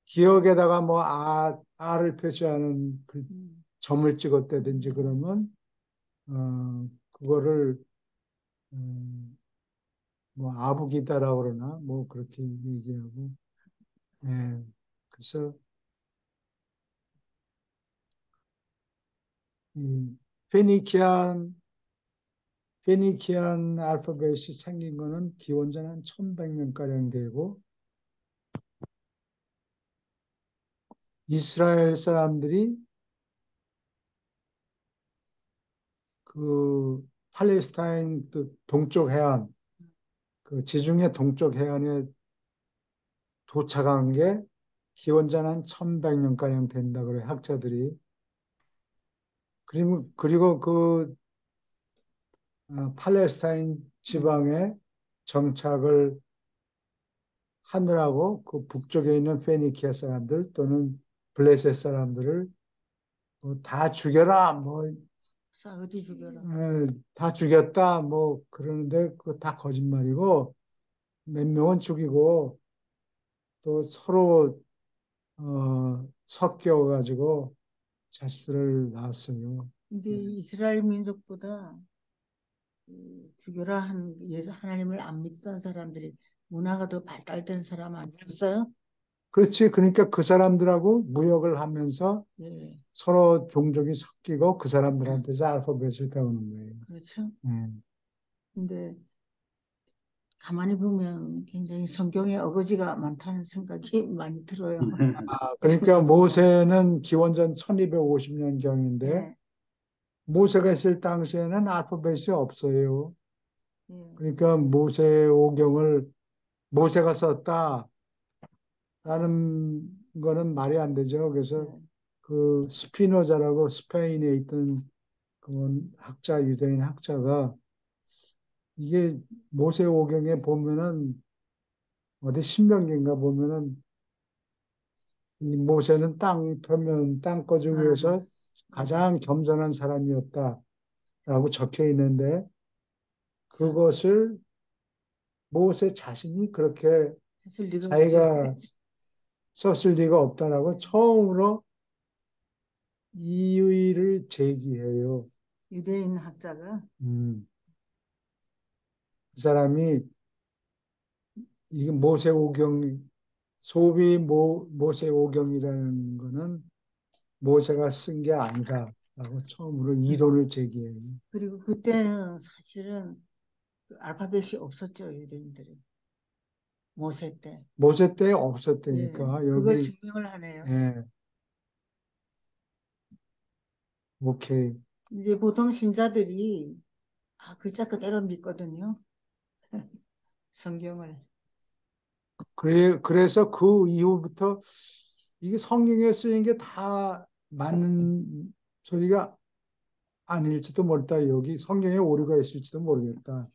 기억에다가 뭐 아를 표시하는 그 음, 점을 찍었다든지 그러면 그거를 음, 뭐 아부기다라고 그러나 뭐 그렇게 얘기하고 예. 그래서 이 페니키안 페니키안 알파벳이 생긴 거는 기원전 한 1100년가량 되고 이스라엘 사람들이 그 팔레스타인 그 동쪽 해안 그 지중해 동쪽 해안에 도착한 게 기원전 한 1100년가량 된다 그래 학자들이 그리고 그 팔레스타인 음. 지방에 정착을 하느라고 그 북쪽에 있는 페니키아 사람들 또는 블레셋 사람들을 뭐다 죽여라 싸그리 죽여라. 다 죽였다 뭐 그러는데 그거 다 거짓말이고 몇 명은 죽이고 또 서로 섞여 가지고 자식들을 낳았어요. 근데 예. 이스라엘 민족보다 죽여라 예수 하나님을 안 믿던 사람들이 문화가 더 발달된 사람 아니었어요? 그렇지. 그러니까 그 사람들하고 무역을 하면서 예, 서로 종족이 섞이고 그 사람들한테서 알파벳을 배우는 거예요. 그렇죠. 예. 근데 가만히 보면 굉장히 성경에 어거지가 많다는 생각이 많이 들어요. 그러니까 모세는 기원전 1250년경인데 예, 모세가 있을 당시에는 알파벳이 없어요. 예, 그러니까 모세오경을 모세가 썼다라는 거는 말이 안 되죠. 그래서 예. 그 스피노자라고 스페인에 있던 그 학자, 유대인 학자가 이게 모세오경에 보면은 어디 신명기인가 보면은 이 모세는 땅 표면 땅거주 아, 위에서 예. 가장 겸손한 사람이었다라고 적혀 있는데 참 그것을 모세 자신이 그렇게 했을 리가 없죠. 자기가 썼을 리가 없다라고 처음으로 이의를 제기해요. 유대인 학자가 음, 그 사람이 이 모세오경 소위 모세오경이라는 거는 모세가 쓴 게 아니다라고 처음으로 이론을 제기해요. 그리고 그때는 사실은 그 알파벳이 없었죠, 유대인들이. 모세 때. 모세 때 예, 없었다니까 그걸 여기 증명을 하네요. 예, 오케이. 이제 보통 신자들이 글자 그대로 믿거든요. 성경을. 그래서 그 이후부터 이게 성경에 쓰인 게 다 맞는 소리가 아닐지도 모르겠다. 여기 성경에 오류가 있을지도 모르겠다.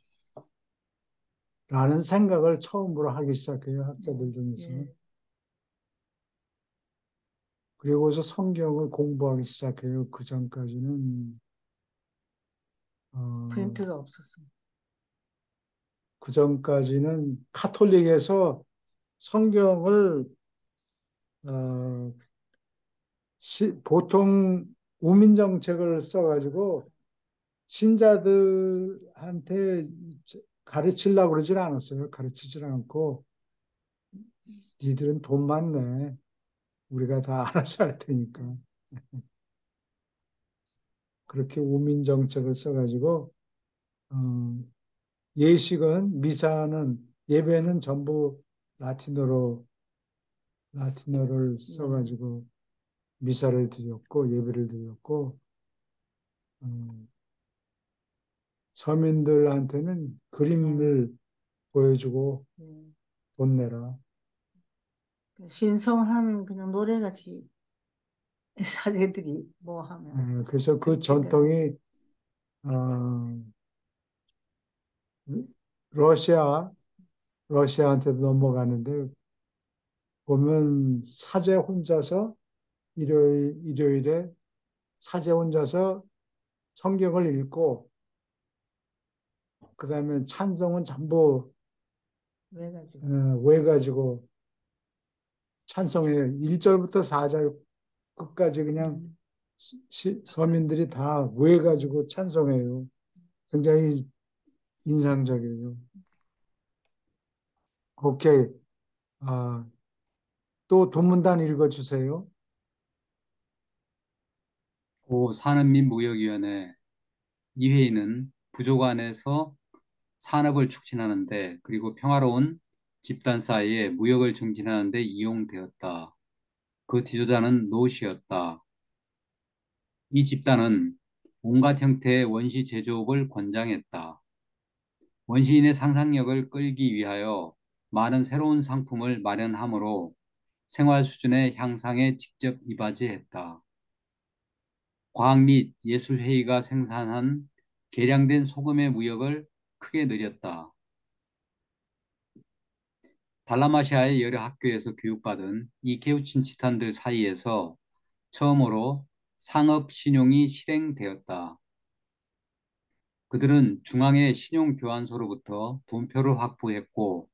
라는 생각을 처음으로 하기 시작해요. 학자들 중에서. 예. 그리고서 성경을 공부하기 시작해요. 그 전까지는 프린트가 없었어요. 그 전까지는 카톨릭에서 성경을 어, 보통 우민 정책을 써가지고 신자들한테 가르치려고 그러질 않았어요. 가르치질 않고 니들은 돈 많네. 우리가 다 알아서 할 테니까. 그렇게 우민 정책을 써가지고 어, 예식은 미사는 예배는 전부 라틴어로 라틴어를 네. 써가지고 미사를 드렸고 예배를 드렸고 어, 서민들한테는 그냥 그림을 보여주고 예. 돈 내라. 신성한 그냥 노래같이 사제들이 뭐 하면 그래서 그 듣게 되는. 전통이 어, 러시아 러시아한테도 넘어가는데 보면 사제 혼자서 일요일에 사제 혼자서 성경을 읽고 그다음에 찬송은 전부 왜가지고. 외가지고 찬송해요. 1절부터 4절 끝까지 그냥 음. 서민들이 다 외가지고 찬송해요. 굉장히 인상적이에요. 오케이. 아, 또 돈문단 읽어주세요. 고 산업민무역위원회 이 회의는 부족 안에서 산업을 촉진하는데 그리고 평화로운 집단 사이에 무역을 정진하는 데 이용되었다. 그 지도자는 노 씨였다. 이 집단은 온갖 형태의 원시 제조업을 권장했다. 원시인의 상상력을 끌기 위하여 많은 새로운 상품을 마련하므로 생활 수준의 향상에 직접 이바지했다. 과학 및 예술 회의가 생산한 개량된 소금의 무역을 크게 늘렸다. 달라마시아의 여러 학교에서 교육받은 이 케우친 치탄들 사이에서 처음으로 상업 신용이 실행되었다. 그들은 중앙의 신용교환소로부터 돈표를 확보했고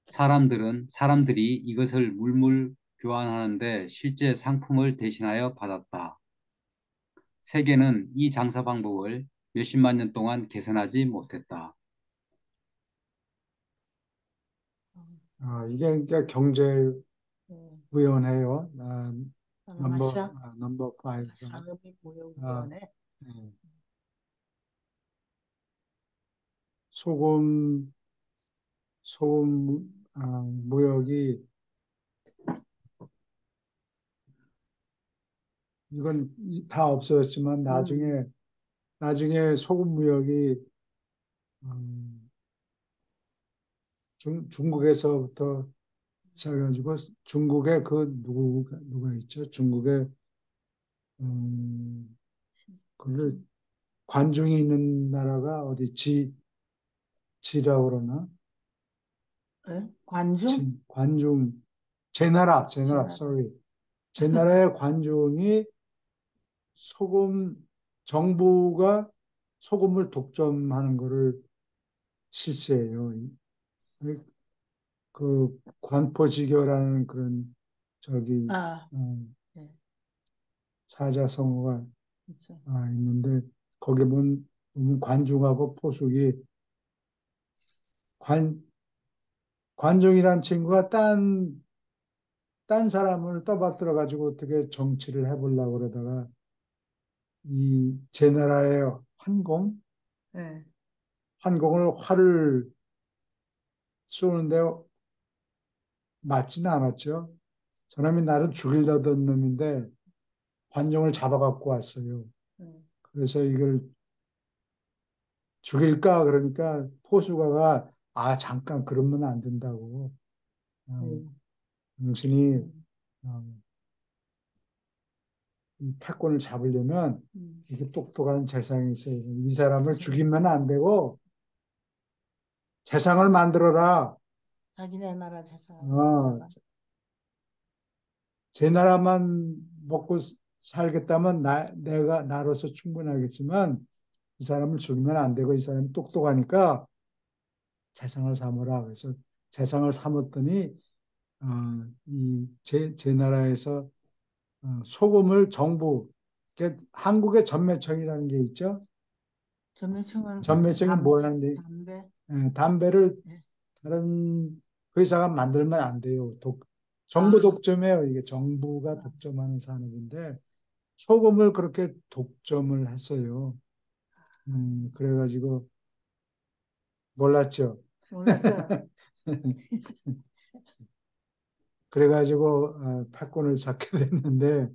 사람들이 이것을 물물 교환하는데 실제 상품을 대신하여 받았다. 세계는 이 장사 방법을 몇십만 년 동안 개선하지 못했다. 이게 그러니까 경제위원회요. 예. 넘버 다나마시아 넘버 5가 산업인무역위원회. 네. 소금 무역이 이건 다 없어졌지만 음. 나중에 소금 무역이 음, 중국에서부터 시작해가지고 중국에 그 누가 있죠? 중국에 그 관중이 있는 나라가 어디 지라고 그러나? 예? 관중? 관중 제나라 제나라. sorry. 제나라의 관중이 소금 정부가 소금을 독점하는 거를 실시해요. 그 관포지교라는 그런 저기 아, 어, 예. 사자성어가 그렇죠. 있는데 거기 보면 관중하고 포숙이 관 관중이란 친구가 딴 사람을 떠받들어 가지고 어떻게 정치를 해보려고 그러다가 이 제나라의 예. 환공을 활을 쏘는데 맞지는 않았죠. 저놈이 나를 죽이려던 놈인데 관중을 잡아갖고 왔어요. 예. 그래서 이걸 죽일까 그러니까 포수가가 잠깐 그러면 안 된다고. 어, 음. 당신이 음. 어, 이 패권을 잡으려면 이게 똑똑한 재상이 있어야 돼. 이 사람을 죽이면 안 되고 재상을 만들어라. 자기네 나라 재산을 어, 만들어라. 제 나라만 먹고 살겠다면 내가 나로서 충분하겠지만 이 사람을 죽이면 안 되고 이 사람이 똑똑하니까 재상을 삼으라. 그래서 재상을 삼았더니 제 나라에서 소금을 정부, 한국의 전매청이라는 게 있죠. 전매청은 전매청이 뭘 하는데 담배, 담배를 예. 다른 회사가 만들면 안 돼요. 정부 아, 독점이에요. 이게 정부가 아, 독점하는 산업인데 소금을 그렇게 독점을 했어요. 그래가지고 몰랐죠. 몰랐어요. 그래가지고 패권을 잡게 됐는데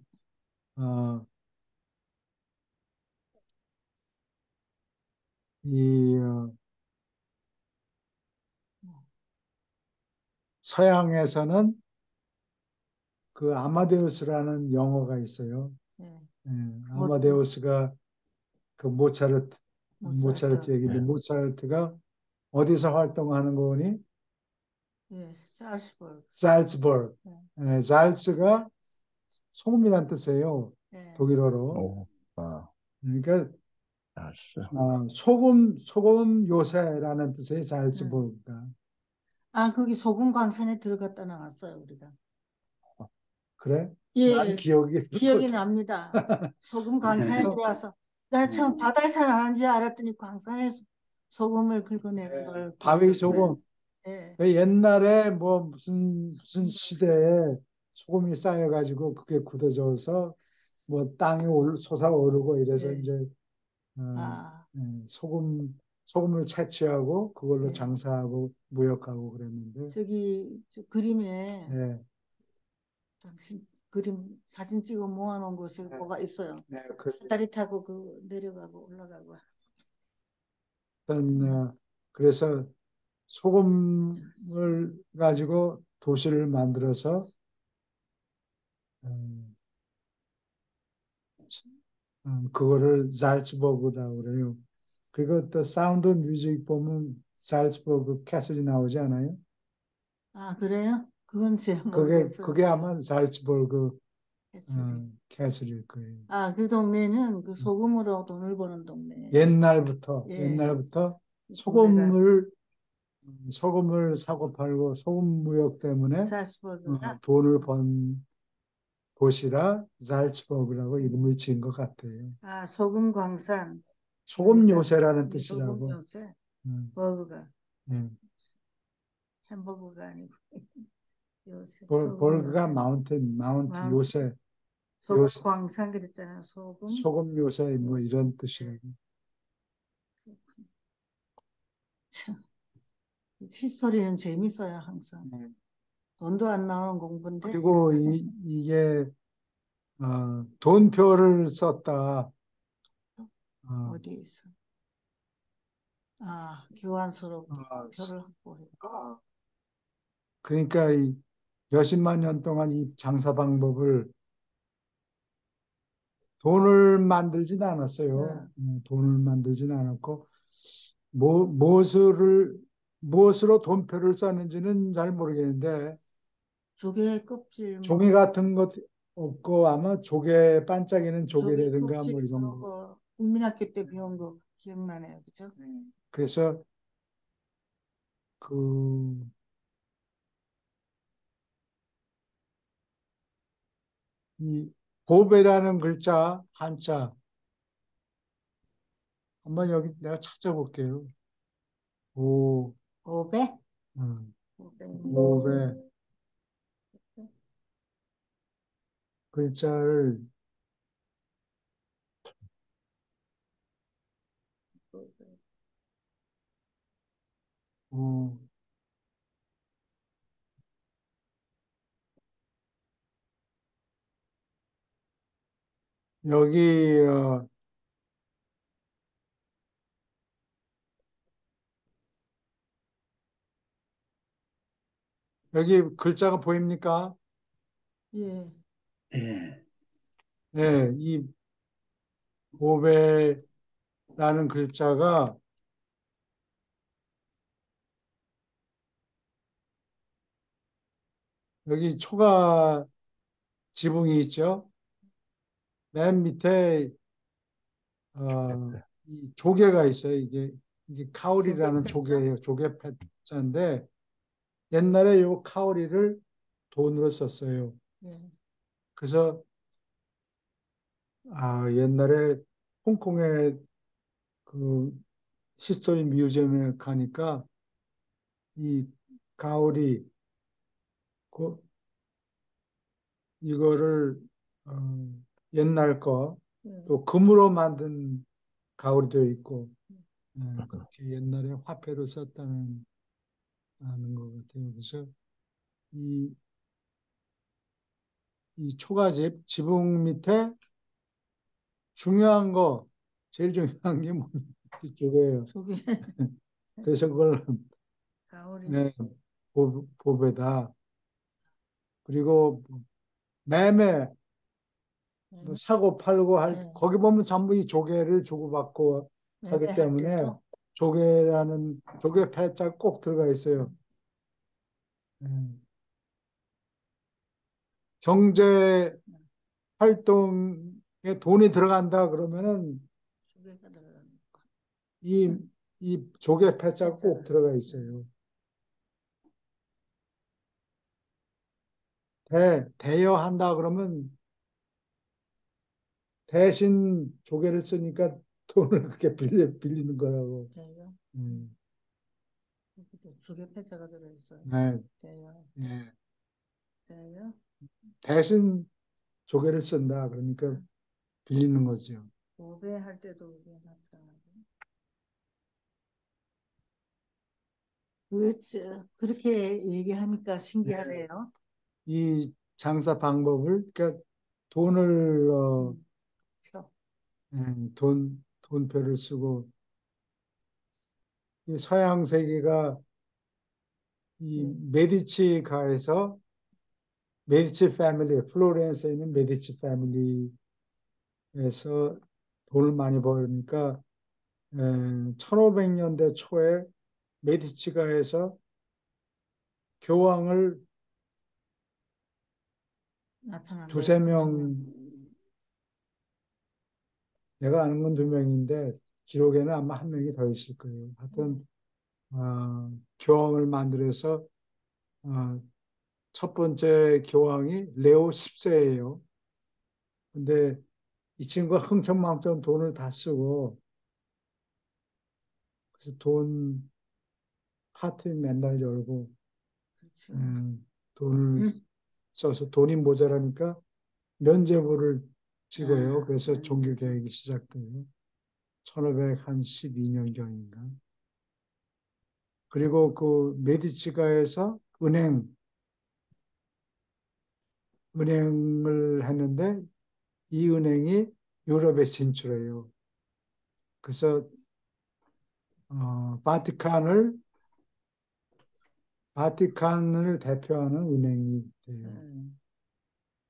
어, 이 서양에서는 그 아마데우스라는 영어가 있어요. 예. 예, 모, 아마데우스가 그 모차르트 모차르트, 얘기인데 모차르트가 어디서 활동하는 거니? 예, 살스burg, 살츠버그. 예, 살츠가 소금이란 뜻이에요. 예. 독일어로. 오, 아, 그러니까 알았어. 소금 요새라는 뜻의 음. 살츠버그가. 아, 거기 소금 광산에 들어갔다 나왔어요, 우리가. 그래? 난 예, 기억이 기억이 납니다. 소금 광산에 그래서 들어와서 나는 처음 어, 바다에서 나는지 알았더니 광산에서 소금을 긁어내는 예, 걸 바위 보여줬어요. 소금. 예, 그 옛날에 뭐 무슨 시대에 소금이 쌓여가지고 그게 굳어져서 뭐 땅이 솟아오르고 이래서 예. 이제 어, 아, 소금을 채취하고 그걸로 예. 장사하고 무역하고 그랬는데 저기 저 그림에 네, 당신 그림 사진 찍어 모아놓은 곳에 네, 뭐가 있어요. 네, 그 사다리 타고 그 내려가고 올라가고. 어떤 음, 그래서 소금을 가지고 도시를 만들어서 음, 그거를 잘츠버그라고 그래요. 그리고 또 사운드 뮤직 보면 잘츠버그 캐슬이 나오지 않아요? 아, 그래요? 그건 잘 그게 모르겠어요. 그게 아마 잘츠버그 캐슬이. 캐슬일 거예요. 아, 그 동네는 그 소금으로 돈을 버는 동네예요. 옛날부터 예, 옛날부터 이 동네가 소금을 사고 팔고 소금 무역 때문에 살스버그가 돈을 번 곳이라 잘츠버그라고 이름을 지은 것 같아요. 아, 소금 광산 소금 그러니까 요새라는 이 소금 뜻이라고. 요새 음, 버거가 예. 햄버거가 아니고 요새 소금 버그가 요새 마운트 마운틴 요새 소금 요새 광산 그랬잖아요. 소금 소금 요새 뭐 요새 이런 예. 뜻이라고. 참, 히스토리는 재밌어요 항상. 예. 돈도 안 나오는 공부인데 그리고 이게 돈표를 썼다. 어, 어디에 있어? 아, 교환서로 어, 표를 확보했고 어, 그러니까 이 몇십만 년 동안 이 장사 방법을 돈을 만들진 않았어요. 네. 돈을 만들진 않았고 무엇으로 돈표를 썼는지는 잘 모르겠는데 조개 껍질 종이 뭐 같은 것 없고 아마 조개 반짝이는 조개 조개라든가 껍질 뭐 이런 그런 거. 거 국민학교 때 배운 거 기억나네요. 그죠? 그래서 그 이 보배라는 글자 한자 한번 여기 내가 찾아볼게요. 오, 오배? 음, 오배. 보배 글자를 어, 여기 여기 글자가 보입니까? 예. 예. 네, 이 보배라는 글자가 여기 초가 지붕이 있죠. 맨 밑에 이 조개가 있어요. 이게 카오리라는 조개 패자? 조개예요. 조개 패자인데 옛날에 요 카오리를 돈으로 썼어요. 예. 그래서 옛날에 홍콩의 그 히스토리 뮤지엄에 가니까 이 가오리 이거를 어, 옛날 거 예. 또 금으로 만든 가오리도 있고 음. 그렇게 옛날에 화폐로 썼다는 아는 것 같아요. 그래서 이, 이 초가집 지붕 밑에 중요한 거 제일 중요한 게 뭐냐 이쪽이에요. 조개 그래서 그걸 가오리. 예, 보배다. 그리고 매매 뭐 예. 사고 팔고 할 예. 거기 보면 전부 이 조개를 주고받고 하기 매매할 때문에 때도 조개라는 조개 패자 꼭 들어가 있어요. 음. 경제 활동에 돈이 들어간다 그러면은 조개가 들어가는 거. 이, 이 조개 패자 꼭 패자가. 들어가 있어요. 대여한다 그러면 대신 조개를 쓰니까 돈을 그렇게 빌리는 거라고. 대여. 음. 여기도 조개 패자가 들어있어요. 네, 대여. 예. 대여. 대신 조개를 쓴다 그러니까 빌리는 거죠. 보배할 때도 그게 나타나고. 그렇게 얘기하니까 신기하네요. 이 장사 방법을 그러니까 돈을 표. 돈표를 쓰고 이 서양 세계가 이 예. 메디치가에서 메디치 패밀리 플로렌스에 있는 메디치 패밀리에서 돈을 많이 벌으니까 1500년대 초에 메디치가에서 교황을 나타난다. 두세 명 내가 아는 건 두 명인데 기록에는 아마 한 명이 더 있을 거예요. 하여튼 교황을 만들어서 어, 첫 번째 교황이 레오 10세예요. 근데 이 친구가 흥청망청 돈을 다 쓰고 그래서 돈 파티 맨날 열고 그렇죠. 돈을 써서 돈이 모자라니까 면죄부를 찍어요. 그래서 종교 개혁이 시작돼요. 1512년경인가. 그리고 그 메디치가에서 은행을 했는데 이 은행이 유럽에 진출해요. 그래서 바티칸을 대표하는 은행이 돼요.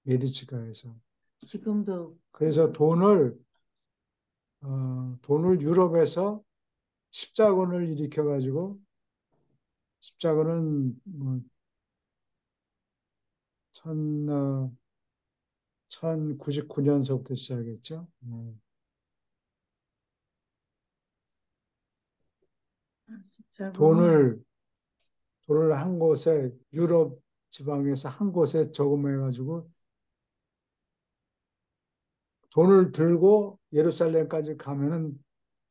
메디치가에서. 지금도 그래서 돈을 유럽에서 십자군을 일으켜가지고 십자군은 뭐 1099년서부터 시작했죠. 자고는 돈을 한 곳에 유럽 지방에서 한 곳에 저금해가지고 돈을 들고 예루살렘까지 가면은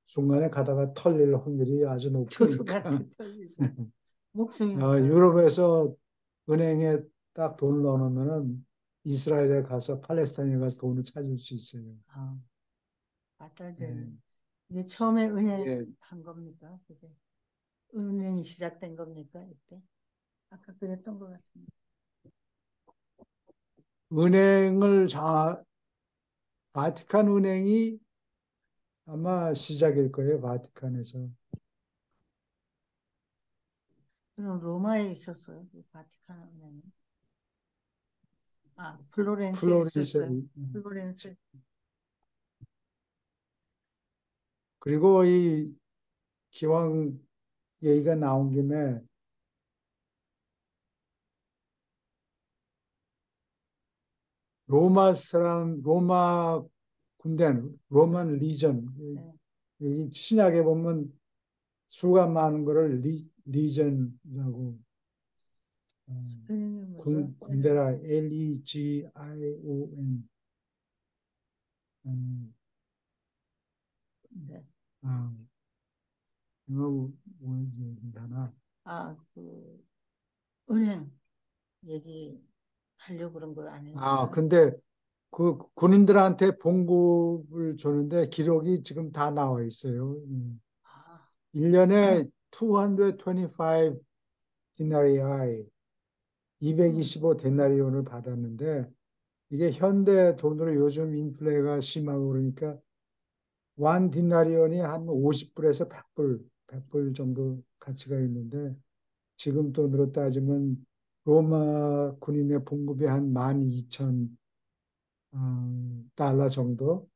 중간에 가다가 털릴 확률이 아주 저도 높으니까 같아 털리죠. 목숨이 아까워. 유럽에서 은행에 딱 돈을 넣어놓으면은 이스라엘에 가서 팔레스타인에 가서 돈을 찾을 수 있어요. 발달되네. 예, 이게 처음에 예, 은행한 겁니까? 그게 은행이 시작된 겁니까? 이때? 아까 그랬던 것 같은데. 은행을 바티칸 은행이 아마 시작일 거예요. 바티칸에서. 그럼 로마에 있었어요. 그 바티칸 은행이. 플로렌스에 플로렌스에 있었어요. 플로렌스. 그리고 이 기왕 얘기가 나온 김에 로마 군대, 로만 리전, 네. 여기 신약에 보면 수가 많은 거를 리전이라고 스페인이 뭐죠? 군대라 Legion. 네. 이거 뭐지 하나. 그 은행 얘기하려고 그런 거 아닙니까? 근데 그 군인들한테 봉급을 주는데 기록이 지금 다 나와 있어요. 아, 1년에 225 디나리아이, 225 데나리온을 받았는데 이게 현대 돈으로 요즘 인플레가 심하고 그러니까 완 디나리온이 한 50불에서 100불 정도 가치가 있는데 지금 돈으로 따지면 로마 군인의 봉급이 한 12,000 달러 정도,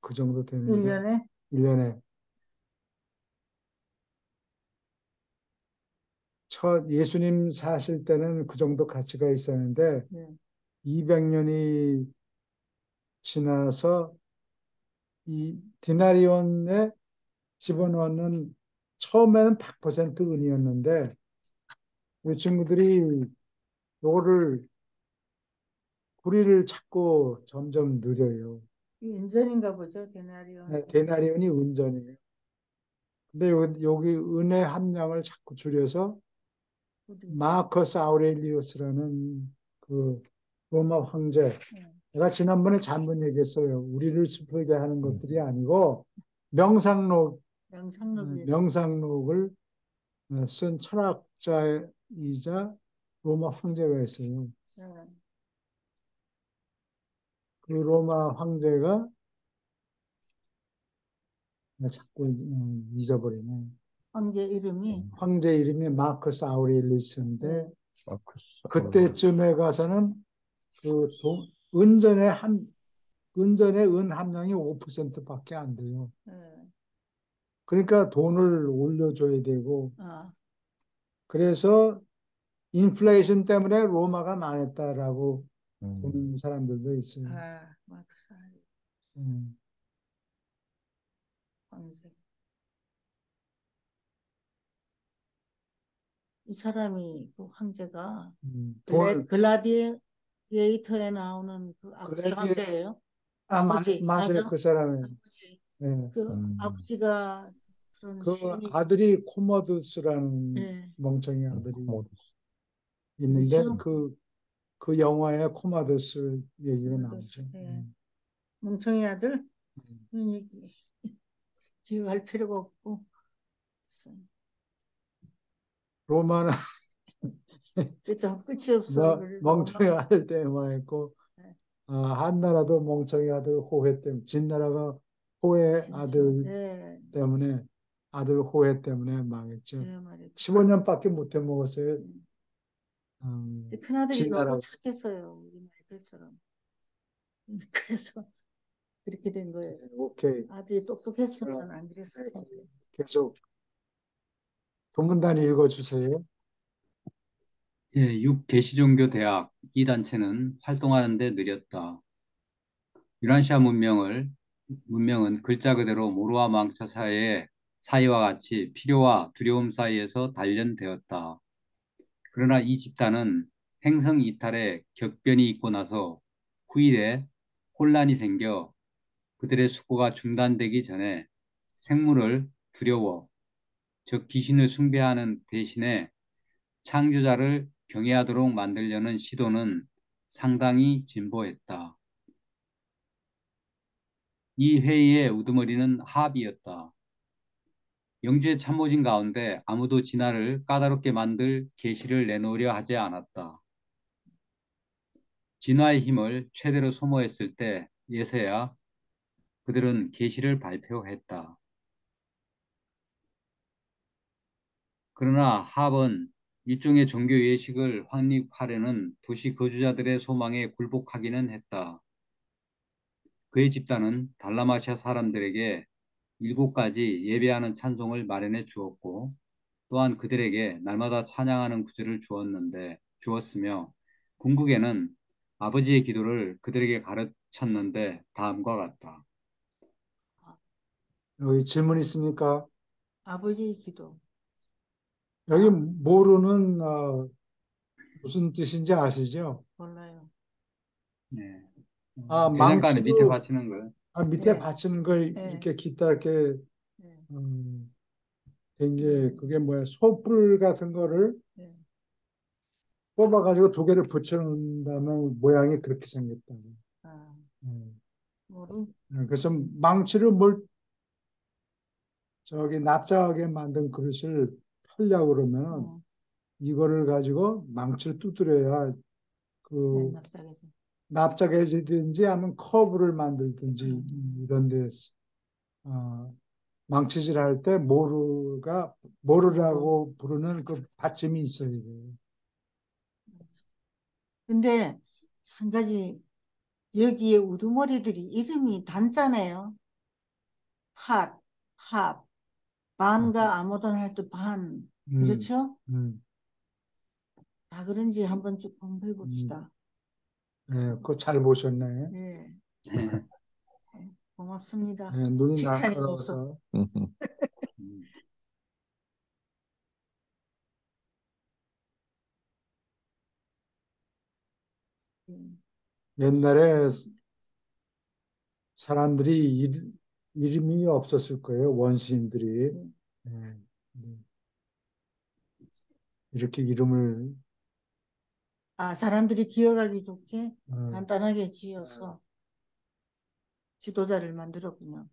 그 정도 되는데 1년에 1년에 첫 예수님 사실 때는 그 정도 가치가 있었는데 네. 200년이 지나서 이 디나리온에 집어넣는 처음에는 100% 은이었는데 이 친구들이 요거를 구리를 찾고 점점 늘려요. 인전인가 보죠, 데나리온. 데나리온이 은전이에요. 근데 여기 은의 함량을 자꾸 줄여서 마커스 아우렐리우스라는 그 로마 황제. 네. 내가 지난번에 잘못 얘기했어요. 우리를 슬프게 하는 것들이 아니고 명상록, 명상록이 명상록을 쓴 철학자이자 로마 황제가 있어요. 네. 그 로마 황제가 자꾸 잊어버리네. 황제 이름이 황제 이름이 마커스 아우렐리우스인데 네. 마크스 그때쯤에 가서는 은전의 은전의 은 함량이 5%밖에 안 돼요. 네. 그러니까 돈을 올려줘야 되고 아, 그래서 인플레이션 때문에 로마가 망했다라고 음, 보는 사람들도 있어요. 마크사 음, 황제. 이 사람이 그 황제가 돈을 글라디에이터에 나오는 그 아버지 그래도 황제예요? 맞아요, 맞아? 그 사람이. 아버지. 예. 그 음, 아버지가 그런 그 시인이 아들이 코모두스라는 예. 멍청이 아들이 뭐, 이게 있는데 시험 그 영화에 코모두스 얘기가 나오죠. 얻었어. 예. 멍청이 아들 음. 그런 얘기 기억할 필요가 없고 로마는 또 끝이 없어. 우리 멍청이 로마. 아들 때문에 했고 예. 한나라도 멍청이 아들 호해 때문에 진나라가 호해 진짜. 아들 예. 때문에 아들 호해 때문에 망했죠. 그래 말이야. 15년밖에 못 해먹었어요. 음. 음, 근데 큰아들이 너무 진나라. 착했어요. 우리 마이클처럼. 그래서 그렇게 된 거예요. 오케이. 아들이 똑똑했으면 안 그랬을 텐데. 계속 본문단 읽어주세요. 예, 육개시종교 대학 이 단체는 활동하는 데 느렸다. 유라시아 문명은 글자 그대로 모루와 망차 사이와 같이 필요와 두려움 사이에서 단련되었다. 그러나 이 집단은 행성 이탈에 격변이 있고 나서 후일에 혼란이 생겨 그들의 숙고가 중단되기 전에 생물을 두려워, 즉 귀신을 숭배하는 대신에 창조자를 경외하도록 만들려는 시도는 상당히 진보했다. 이 회의의 우두머리는 합의였다. 영주의 참모진 가운데 아무도 진화를 까다롭게 만들 계시를 내놓으려 하지 않았다. 진화의 힘을 최대로 소모했을 때 예서야 그들은 계시를 발표했다. 그러나 합은 일종의 종교 예식을 확립하려는 도시 거주자들의 소망에 굴복하기는 했다. 그의 집단은 달라마시아 사람들에게 7가지 예배하는 찬송을 마련해 주었고 또한 그들에게 날마다 찬양하는 구절을 주었으며 궁극에는 아버지의 기도를 그들에게 가르쳤는데 다음과 같다. 여기 질문 있습니까? 아버지의 기도. 여기 모르는 무슨 뜻인지 아시죠? 몰라요. 네. 대장간에 밑에 망치로 바치는 거. 밑에 네. 받치는 걸 네. 이렇게 깃다랗게 네. 된 게 그게 뭐야? 소뿔 같은 거를 네. 뽑아가지고 2개를 붙여놓는다면 모양이 그렇게 생겼다. 아, 음. 모르. 그래서 망치로 뭘 저기 납작하게 만든 그릇을 펴려고 그러면 어, 이거를 가지고 망치를 두드려야 네, 그 납작해서. 납작해지든지 하면 커브를 만들든지 음. 이런 데 어, 망치질 할 때 모르. 모르라고 부르는 그 받침이 있어야 돼요. 근데 한 가지 여기에 우두머리들이 이름이 단자네요. 팥, 팥, 반과 아무거나 할 때 반. 음, 그렇죠? 음, 다 그런지 한번 쭉 공부해 음. 봅시다. 네, 그거 잘 보셨네. 네, 네. 고맙습니다. 네, 눈이 칭찬해 줘서. 날카로워서. 음. 음, 옛날에 사람들이 이름이 없었을 거예요. 원시인들이. 음. 네, 네. 이렇게 이름을 아, 사람들이 기억하기 좋게 어, 간단하게 지어서 지도자를 만들었군요.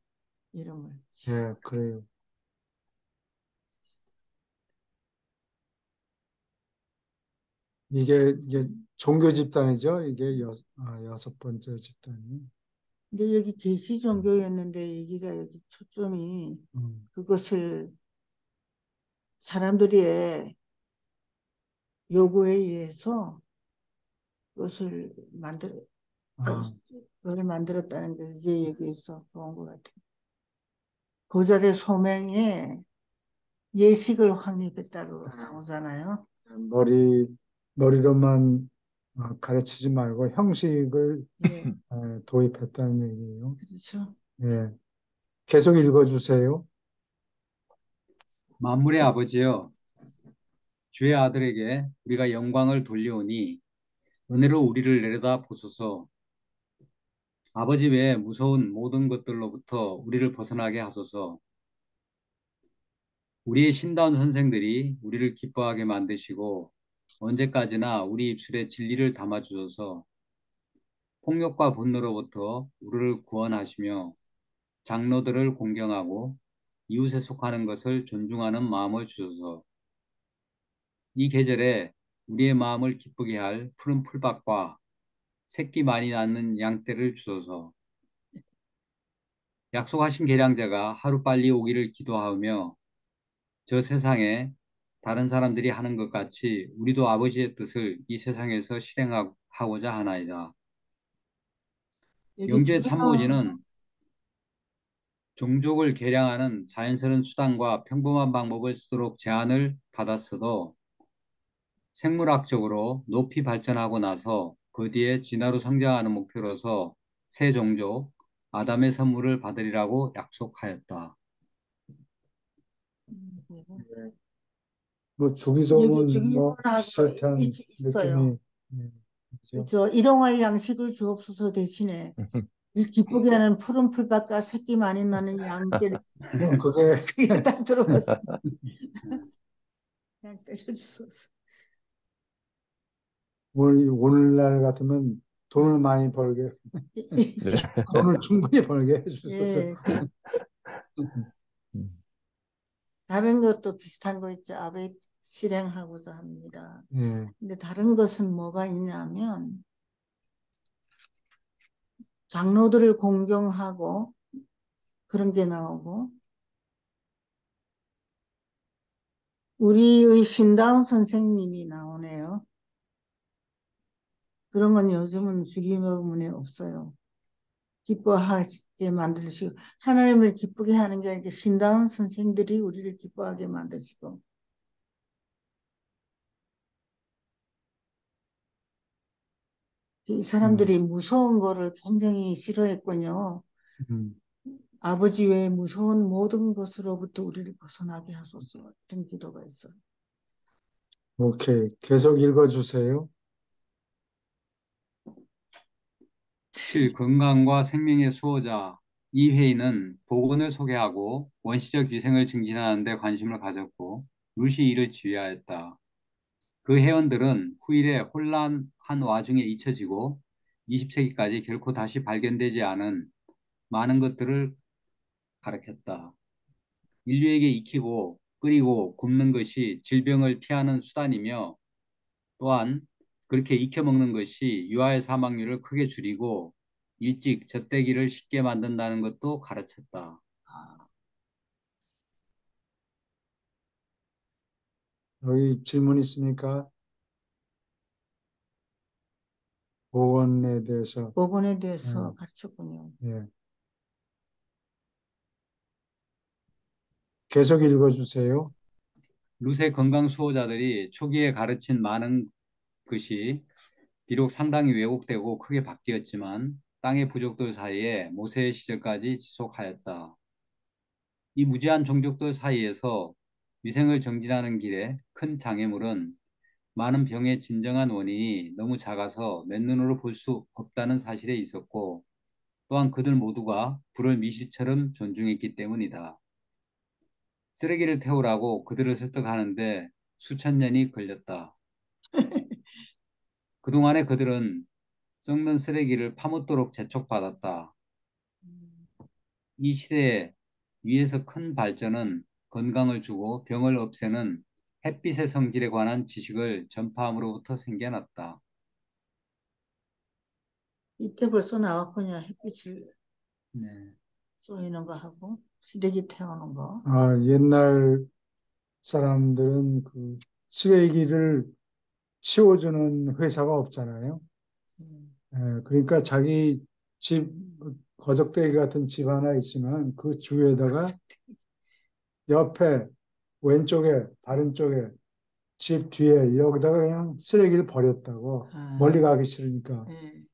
이름을. 예, 그래요. 이게 종교 집단이죠. 이게 6번째 집단이. 근데 여기 계시 종교였는데 여기가 여기 초점이 음. 그것을 사람들의 요구에 의해서 그것을 아, 그걸 만들었다는 게 이게 여기서 좋은 것 같아요. 고자의 소명에 예식을 확립했다고 나오잖아요. 머리, 머리로만 가르치지 말고 형식을 예, 도입했다는 얘기예요. 그렇죠. 예. 계속 읽어주세요. 만물의 아버지여 주의 아들에게 우리가 영광을 돌려오니 은혜로 우리를 내려다 보소서. 아버지 외에 무서운 모든 것들로부터 우리를 벗어나게 하소서. 우리의 신다운 선생들이 우리를 기뻐하게 만드시고 언제까지나 우리 입술에 진리를 담아주소서. 폭력과 분노로부터 우리를 구원하시며 장로들을 공경하고 이웃에 속하는 것을 존중하는 마음을 주소서. 이 계절에 우리의 마음을 기쁘게 할 푸른 풀밭과 새끼 많이 낳는 양떼를 주소서. 약속하신 계량자가 하루빨리 오기를 기도하며 저 세상에 다른 사람들이 하는 것 같이 우리도 아버지의 뜻을 이 세상에서 실행하고자 하나이다. 여기 영주의 중요, 참모진은 종족을 개량하는 자연스러운 수단과 평범한 방법을 쓰도록 제안을 받았어도 생물학적으로 높이 발전하고 나서 그 뒤에 진화로 성장하는 목표로서 새 종족, 아담의 선물을 받으리라고 약속하였다. 예. 뭐 여기 주기도문 뭐 중요하고 비슷한 있어요. 느낌이 그죠? 저 일용할 양식을 주옵소서 대신에 이 기쁘게 하는 푸른 풀밭과 새끼 많이 나는 양떼를 뭐 그게 그게 딱 들어갔어. 그냥 때려주소서. 오늘날 같으면 돈을 많이 벌게 네. 돈을 충분히 벌게 해주셔서 예, 다른 것도 비슷한 거 있죠. 아베 실행하고자 합니다. 예. 근데 다른 것은 뭐가 있냐면 장로들을 공경하고 그런 게 나오고 우리의 신다운 선생님이 나오네요. 그런 건 요즘은 주기도문에 없어요. 기뻐하게 만드시고 하나님을 기쁘게 하는 게 아니라 신다운 선생들이 우리를 기뻐하게 만드시고 이 음, 사람들이 무서운 거를 굉장히 싫어했군요. 음. 아버지 외에 무서운 모든 것으로부터 우리를 벗어나게 하소서. 이런 기도가 있어요. 오케이. 계속 읽어주세요. 7. 건강과 생명의 수호자. 이 회의는 보건을 소개하고 원시적 위생을 증진하는 데 관심을 가졌고 루시 이를 지휘하였다. 그 회원들은 후일에 혼란한 와중에 잊혀지고 20세기까지 결코 다시 발견되지 않은 많은 것들을 가르쳤다. 인류에게 익히고 끓이고 굽는 것이 질병을 피하는 수단이며 또한 그렇게 익혀 먹는 것이 유아의 사망률을 크게 줄이고 일찍 젖대기를 쉽게 만든다는 것도 가르쳤다. 아, 여기 질문 있습니까? 보건에 대해서. 복원에 예, 대해서 가르쳤군요. 예. 계속 읽어주세요. 루세 건강 수호자들이 초기에 가르친 많은 것이 비록 상당히 왜곡되고 크게 바뀌었지만 땅의 부족들 사이에 모세의 시절까지 지속하였다. 이 무지한 종족들 사이에서 위생을 정진하는 길에 큰 장애물은 많은 병의 진정한 원인이 너무 작아서 맨눈으로 볼 수 없다는 사실에 있었고 또한 그들 모두가 불을 미실처럼 존중했기 때문이다. 쓰레기를 태우라고 그들을 설득하는데 수천 년이 걸렸다. 그동안에 그들은 썩는 쓰레기를 파묻도록 재촉받았다. 이 시대에 위에서 큰 발전은 건강을 주고 병을 없애는 햇빛의 성질에 관한 지식을 전파함으로부터 생겨났다. 이때 벌써 나왔군요. 햇빛을 네. 쏘이는 거 하고 쓰레기 태우는 거. 아, 옛날 사람들은 그 쓰레기를 치워주는 회사가 없잖아요. 음, 예, 그러니까 자기 집, 거적대기 같은 집 하나 있으면 그 주위에다가 옆에, 왼쪽에, 다른 쪽에, 집 뒤에, 여기다가 그냥 쓰레기를 버렸다고. 멀리 아, 가기 싫으니까. 예,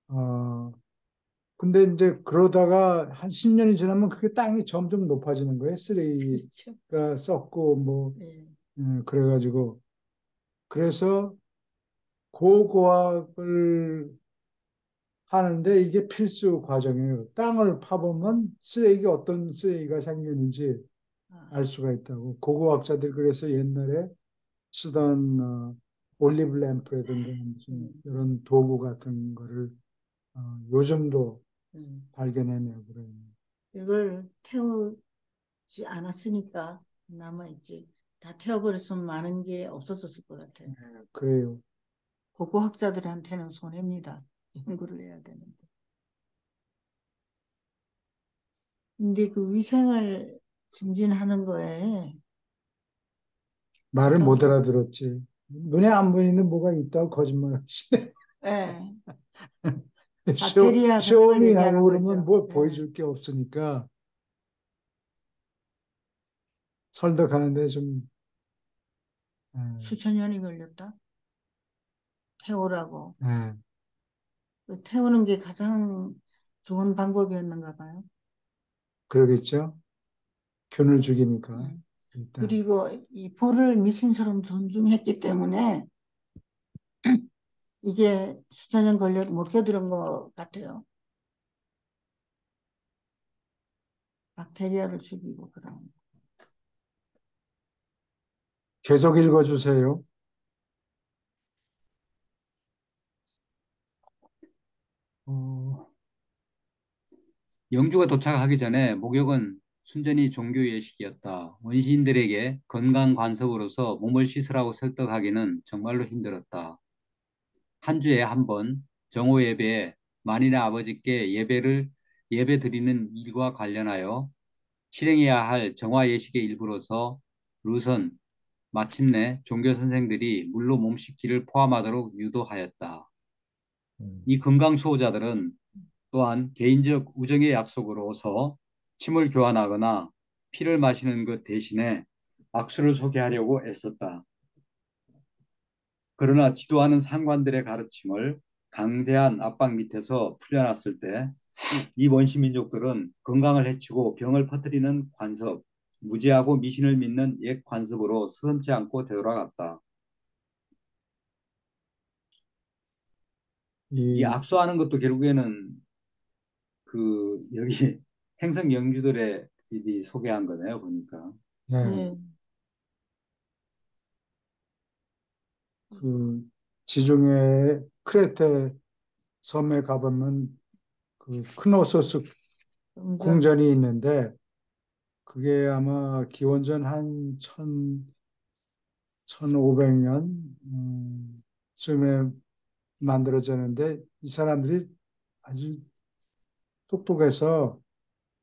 어, 근데 이제 그러다가 한 10년이 지나면 그게 땅이 점점 높아지는 거예요. 그렇죠. 쓰레기가 썩고 뭐, 예, 그래가지고. 그래서 고고학을 하는데 이게 필수 과정이에요. 땅을 파보면 쓰레기가 어떤 쓰레기가 생기는지 알 아, 수가 있다고. 고고학자들 그래서 옛날에 쓰던 올리브 램프라든가 무슨 음, 이런 도구 같은 거를 요즘도 음. 발견해내고 그래요. 이걸 태우지 않았으니까 남아있지. 다 태워버렸으면 많은 게 없어졌을 것 같아요. 그래요. 고고학자들한테는 손해입니다. 연구를 해야 되는데. 근데 그 위생을 증진하는 거에 말을 못 어떤, 알아들었지. 눈에 안 보이는 뭐가 있다고 거짓말하지. 예, 쇼, 박테리아 그런 걸 쇼미 하고 얘기하는 그러면 거죠. 뭘 예, 보여줄 게 없으니까 설득하는데 좀, 예, 수천 년이 걸렸다. 태우라고. 예, 그 태우는 게 가장 좋은 방법이었는가 봐요. 그러겠죠. 균을 죽이니까, 음. 일단. 그리고 이 불을 미신처럼 존중했기 때문에 이게 수천 년 걸려도 못 겨들은 것 같아요. 박테리아를 죽이고 그런. 계속 읽어주세요. 어, 영주가 도착하기 전에 목욕은 순전히 종교 예식이었다. 원시인들에게 건강 관습으로서 몸을 씻으라고 설득하기는 정말로 힘들었다. 한 주에 한 번 정오 예배에 만인의 아버지께 예배 드리는 일과 관련하여 실행해야 할 정화 예식의 일부로서 룻은 마침내 종교 선생들이 물로 몸 씻기를 포함하도록 유도하였다. 음. 이 건강 수호자들은 또한 개인적 우정의 약속으로서 침을 교환하거나 피를 마시는 것 대신에 악수를 소개하려고 애썼다. 그러나 지도하는 상관들의 가르침을 강제한 압박 밑에서 풀려났을 때 이 원시민족들은 건강을 해치고 병을 퍼뜨리는 관습, 무지하고 미신을 믿는 옛 관습으로 스스럼지 않고 되돌아갔다. 이 이, 악수하는 것도 결국에는 그 여기 행성 영주들의 이 소개한 거네요, 보니까. 예, 예. 그 지중해 크레테 섬에 가보면 그 크노소스 성전. 궁전이 있는데 그게 아마 기원전 한 1500년 쯤에 만들어졌는데 이 사람들이 아주 똑똑해서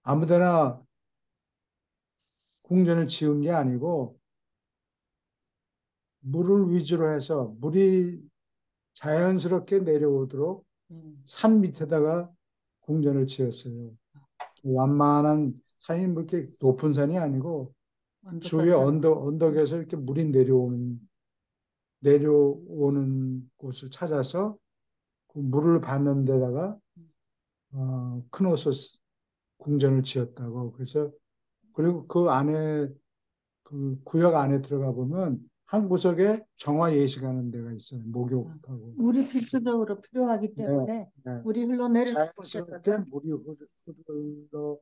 아무데나 궁전을 지은 게 아니고 물을 위주로 해서 물이 자연스럽게 내려오도록 음, 산 밑에다가 궁전을 지었어요. 완만한 산이 뭐 이렇게 높은 산이 아니고 주위에 언덕같은. 언덕에서 이렇게 물이 내려오는 곳을 찾아서 그 물을 받는 데다가 크노소스 궁전을 지었다고. 그래서 그리고 그 안에 그 구역 안에 들어가 보면 한 구석에 정화 예식하는 데가 있어요. 목욕하고. 물이 필수적으로 필요하기 네, 때문에 네. 물이 흘러내릴 자연스럽게 곳에다가. 물이 흘러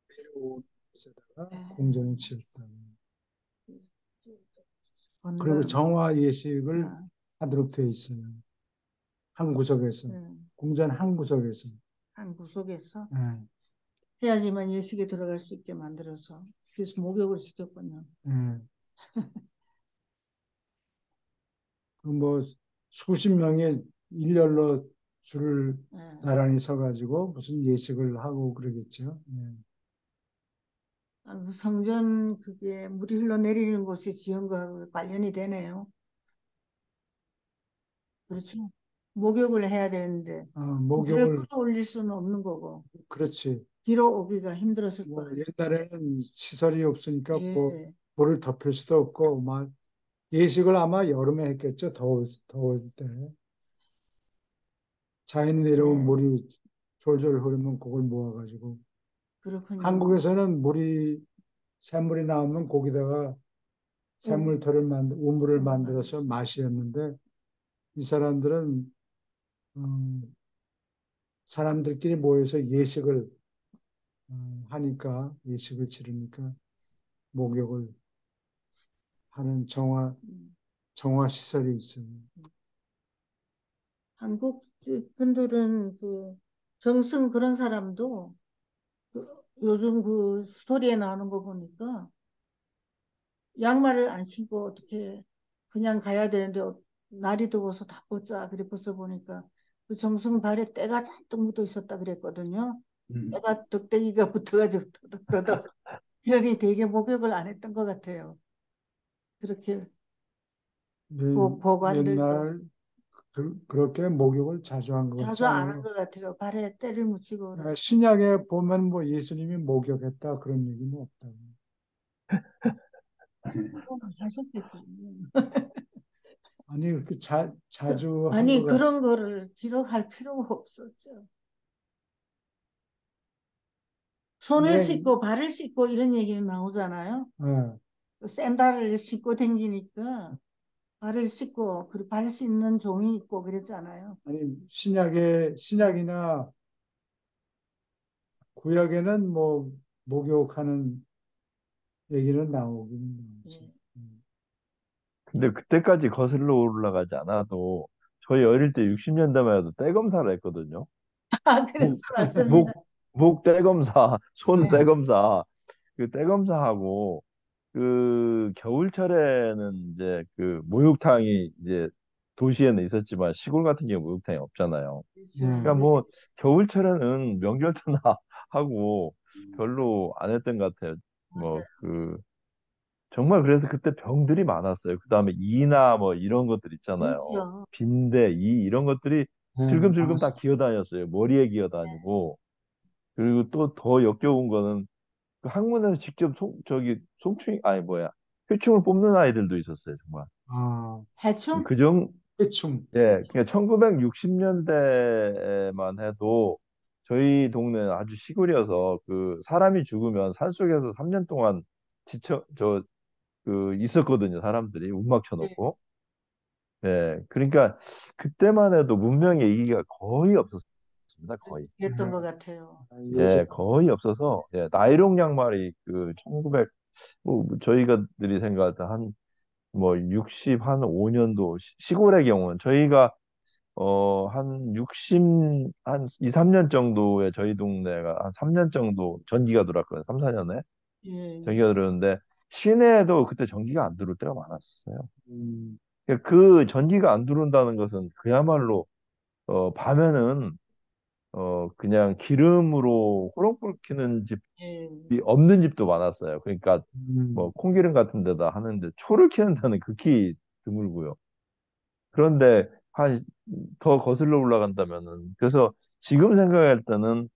내려오는 곳에다가 예. 궁전을 지었다. 그리고 건강. 정화 예식을 아, 하도록 되어 있어요. 한 구석에서. 예. 궁전 한 구석에서. 한 구석에서 예, 해야지만 예식에 들어갈 수 있게 만들어서 그래서 목욕을 시켰군요. 예. 그뭐 수십 명의 일렬로 줄을 예. 나란히 서가지고 무슨 예식을 하고 그러겠죠. 예. 아, 그 성전 그게 물이 흘러내리는 곳에 지은 거하고 관련이 되네요. 그렇죠. 목욕을 해야 되는데 물을 목욕을 끌어올릴 수는 없는 거고 그렇지. 뒤로 오기가 힘들었을 거 뭐 아니에요. 옛날에는 시설이 없으니까 뭐 예. 물을 덮을 수도 없고 막 예식을 아마 여름에 했겠죠. 더울 때. 자연이 내려온 예. 물이 졸졸 흐르면 그걸 모아가지고 그렇군요. 한국에서는 샘물이 나오면 거기다가 우물을 만들어서 마시었는데 이 사람들은 사람들끼리 모여서 예식을 하니까 예식을 치르니까 목욕을 하는 음, 정화 시설이 있어요. 한국 분들은 그 정승 그런 사람도 그 요즘 그 스토리에 나오는 거 보니까 양말을 안 신고 어떻게 그냥 가야 되는데 날이 더워서 다 벗자 그래 벗어보니까 그 정승 발에 때가 잔뜩 묻어 있었다 그랬거든요. 음. 때가 덕대기가 붙어가지고 터덕터덕 그러니 되게 목욕을 안 했던 것 같아요. 그렇게 보관들도 옛날 그렇게 목욕을 자주 한 것 같지 자주 안 한 않아요. 것 같아요. 발에 때를 묻히고 그러고. 신약에 보면 뭐 예수님이 목욕했다 그런 얘기는 없다. 하셨겠지. 아니 그렇게 자주 한 아니 것 같. 그런 거를 기록할 필요가 없었죠. 손을 예, 씻고 발을 씻고 이런 얘기는 나오잖아요. 예. 그 샌들을 신고 다니니까 발을 씻고 그리고 발 씻는 종이 있고 그랬잖아요. 아니 신약이나 구약에는 뭐 목욕하는 얘기는 나오긴 나오지. 예. 근데 그때까지 거슬러 올라가지 않아도 저희 어릴 때 60년대만 해도 때 검사를 했거든요. 아, 그래서 목, 맞습니다. 목 떼검사, 손 네. 떼검사, 그 떼검사하고 그 겨울철에는 이제 그 목욕탕이 이제 도시에는 있었지만 시골 같은 경우 목욕탕이 없잖아요. 그렇죠. 예. 그러니까 뭐 겨울철에는 명절도나 하고 음. 별로 안 했던 것 같아요. 뭐 맞아요. 그 정말 그래서 그때 병들이 많았어요. 그다음에 이나 뭐 이런 것들 있잖아요. 그렇죠. 빈대, 이 이런 것들이 슬금슬금 다 많았어. 기어다녔어요. 머리에 기어다니고. 그리고 또 더 역겨운 거는 그 학문에서 직접 송충이 아니 뭐야 효충을 뽑는 아이들도 있었어요. 정말. 아, 해충? 그정 해충. 예, 그냥 1960년대만 해도 저희 동네는 아주 시골이어서 그 사람이 죽으면 산속에서 3년 동안 지쳐 그 있었거든요. 사람들이 움막 네. 쳐놓고. 예, 그러니까 그때만 해도 문명의 이기가 거의 없었습니다. 거의. 그랬던 것 같아요. 요즘 예, 거의 없어서 예, 나이롱 양말이 그 1900, 뭐 저희가들이 생각할 때 한 뭐 60, 한 5년도 시골의 경우는 저희가 한 60, 한 2, 3년 정도에 저희 동네가 한 3년 정도 전기가 들어왔거든요. 3, 4년에 예, 전기가 예. 들어오는데 시내에도 그때 전기가 안 들어올 때가 많았어요. 음, 그러니까 그 전기가 안 들어온다는 것은 그야말로 밤에는 그냥 기름으로 호롱불 켜는 예. 집이 없는 집도 많았어요. 그러니까 뭐 음, 콩기름 같은 데다 하는데 초를 켜는 데는 극히 드물고요. 그런데 한 더 거슬러 올라간다면은 그래서 지금 생각할 때는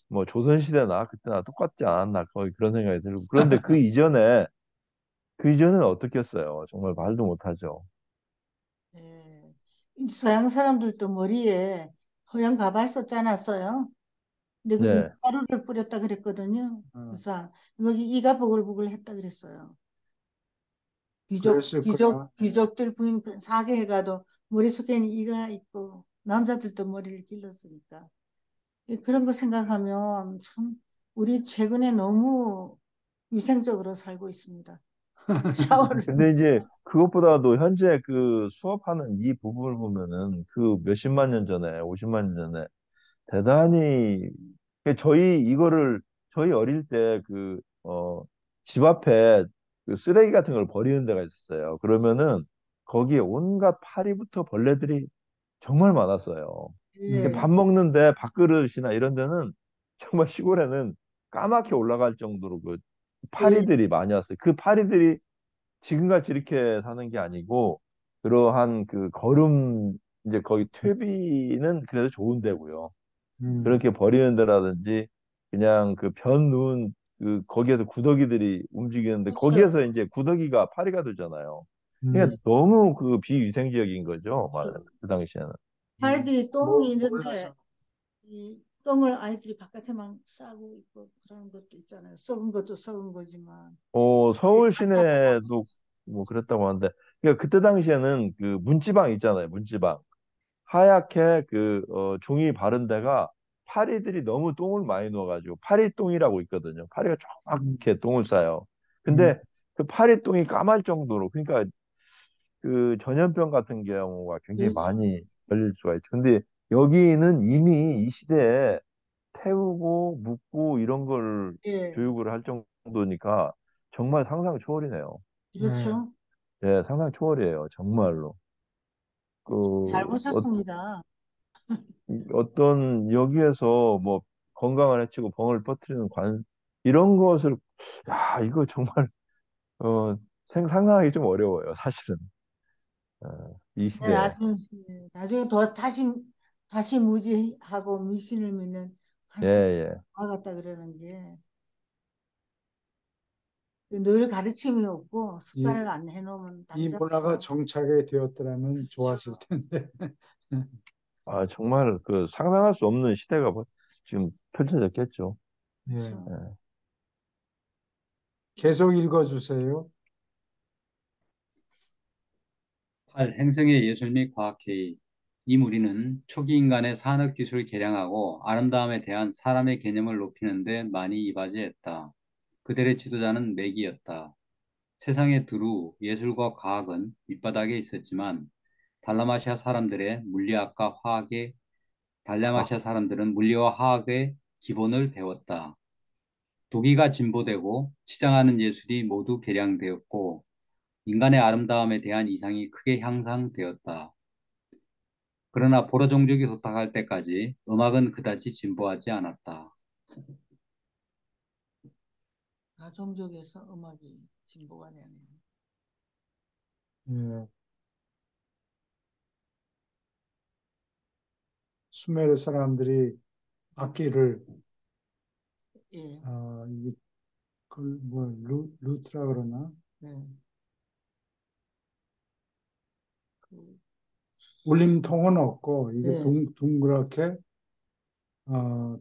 뭐 조선시대나 그때나 똑같지 않았나 거의 그런 생각이 들고 그런데 그 이전에는 어떻겠어요? 정말 말도 못하죠. 예. 이 서양 사람들도 머리에 허연 가발 썼지 않았어요? 근데 그 네. 밀가루를 뿌렸다 그랬거든요. 어, 그래서 여기 이가 보글보글 했다 그랬어요. 그랬을 거야. 귀족들 부인 그 사계에 가도 머릿속에는 이가 있고 남자들도 머리를 길렀으니까. 그런 거 생각하면 참 우리 최근에 너무 위생적으로 살고 있습니다. 샤워를. 근데 이제 그것보다도 현재 그 수업하는 이 부분을 보면은 그 몇십만 년 전에, 50만 년 전에 대단히 저희 이거를 저희 어릴 때 집 앞에 그 쓰레기 같은 걸 버리는 데가 있었어요. 그러면은 거기에 온갖 파리부터 벌레들이 정말 많았어요. 음, 밥 예, 먹는데 밥그릇이나 이런 데는 정말 시골에는 까맣게 올라갈 정도로 그 예, 파리들이 많이 왔어요. 그 파리들이 지금같이 이렇게 사는 게 아니고 그러한 그 거름 이제 거기 퇴비는 그래도 좋은 데고요. 음, 그렇게 버리는 데라든지 그냥 그 변 누운 그 거기에서 구더기들이 움직이는데 그렇죠. 거기에서 이제 구더기가 파리가 되잖아요. 그러니까 예, 음. 너무 그 비위생적인 거죠. 말하자면 그렇죠. 그 당시에는. 아이들이 똥이 있는데 몰라서. 이 똥을 아이들이 바깥에만 싸고 있고 그런 것도 있잖아요. 썩은 것도 썩은 거지만. 서울 시내도 뭐 그랬다고 하는데 그러니까 그때 당시에는 그 문지방 있잖아요. 문지방. 하얗게 종이 바른 데가 파리들이 너무 똥을 많이 넣어가지고 파리똥이라고 있거든요. 파리가 음, 조그맣게 똥을 싸요. 음, 근데 그 파리똥이 까말 정도로 그러니까 그 전염병 같은 경우가 굉장히 그렇죠. 많이 걸릴 수가 있죠. 근데 여기는 이미 이 시대에 태우고 묻고 이런 걸 예, 교육을 할 정도니까 정말 상상 초월이네요. 네. 그렇죠. 예, 상상 초월이에요. 정말로. 잘 그 보셨습니다. 어떤 여기에서 뭐 건강을 해치고 병을 퍼뜨리는 이런 것을 야 이거 정말 어 상상하기 좀 어려워요 사실은 이 네, 시대에 나중에 더 다시 무지하고 미신을 믿는 한참 예예 와갔다 그러는 게 늘 가르침이 없고 이, 습관을 안 해놓으면 이 당장 문화가 상하고. 정착이 되었더라면 그렇죠. 좋았을 텐데. 아 정말 그 상상할 수 없는 시대가 지금 펼쳐졌겠죠 예. 그렇죠. 예. 계속 읽어주세요. 8. 행성의 예술 및 과학회의. 이 무리는 초기 인간의 산업 기술을 개량하고 아름다움에 대한 사람의 개념을 높이는 데 많이 이바지했다. 그들의 지도자는 맥이었다. 세상의 두루 예술과 과학은 밑바닥에 있었지만 달라마시아 사람들의 물리학과 화학의 달라마시아 사람들은 물리와 화학의 기본을 배웠다. 도기가 진보되고 치장하는 예술이 모두 개량되었고 인간의 아름다움에 대한 이상이 크게 향상되었다. 그러나 보로 종족이 도착할 때까지 음악은 그다지 진보하지 않았다. 다종족에서 음악이 진보가 되네요. 예. 수메르 사람들이 악기를 예, 이게 그뭐 루트라 그러나 네. 그, 울림통은 없고 이게 네, 둥그렇게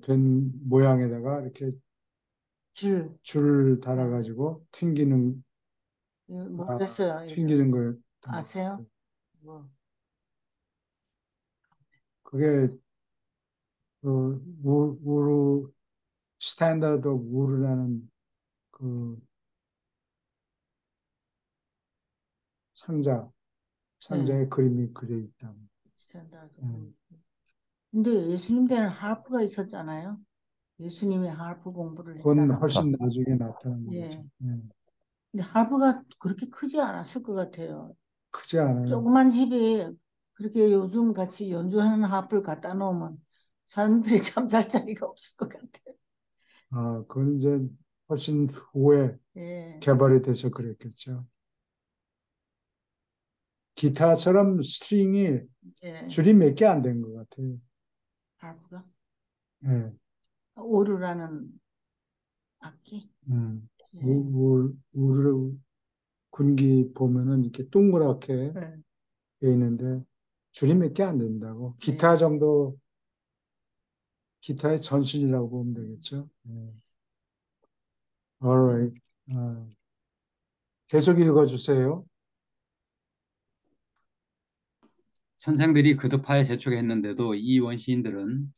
된 모양에다가 이렇게 줄, 줄 네. 달아가지고 튕기는 예, 모르겠어요. 요즘 튕기는 거였던 것 아세요? 같아요. 뭐, 그게 우르 스탠다드 오브 우르라는 그 상자 네, 상자에 그림이 그려 있다. 스탠다드. 음. 근데 예수님 때는 하프가 있었잖아요. 예수님이 하프 공부를 그건 했다는 거. 훨씬 나중에 나타난 거죠. 예. 예. 근데 하프가 그렇게 크지 않았을 것 같아요. 크지 않아요. 조그만 집에 그렇게 요즘 같이 연주하는 하프를 갖다 놓으면 사람들이 잠잘 자리가 없을 것 같아요. 그건 이제 훨씬 후에 예, 개발이 돼서 그랬겠죠. 기타처럼 스트링이 예, 줄이 몇 개 안 된 것 같아요. 하프가 예. 오르라는 악기. 음. 예, 우르 군기 보면은 이렇게 동그랗게 예, 돼 있는데 줄이 몇 개 안 된다고. 기타 예. 정도, 기타의 전신이라고 보면 되겠죠. 예. Alright. 계속 읽어주세요. 선생들이 거듭하여 재촉했는데도 이 원시인들은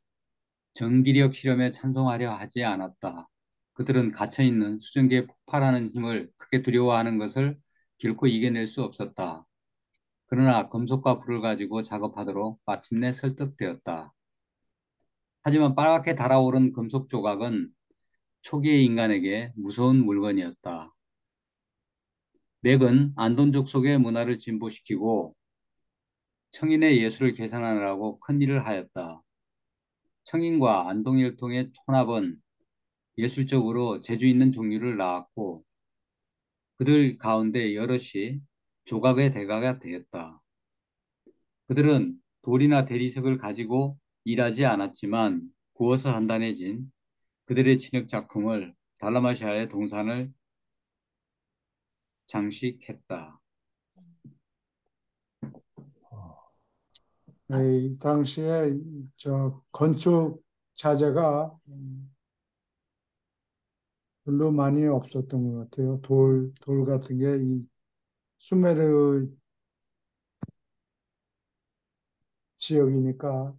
전기력 실험에 찬송하려 하지 않았다. 그들은 갇혀있는 수증기에 폭발하는 힘을 크게 두려워하는 것을 결코 이겨낼 수 없었다. 그러나 금속과 불을 가지고 작업하도록 마침내 설득되었다. 하지만 빨갛게 달아오른 금속 조각은 초기의 인간에게 무서운 물건이었다. 맥은 안돈족 속의 문화를 진보시키고 청인의 예술을 개선하느라고 큰 일을 하였다. 청인과 안동혈통의 혼합은 예술적으로 재주 있는 종류를 낳았고 그들 가운데 여럿이 조각의 대가가 되었다. 그들은 돌이나 대리석을 가지고 일하지 않았지만 구워서 단단해진 그들의 진흙 작품을 달라마시아의 동산을 장식했다. 아, 이 당시에 저 건축 자재가 별로 많이 없었던 것 같아요. 돌 같은 게 이 수메르 지역이니까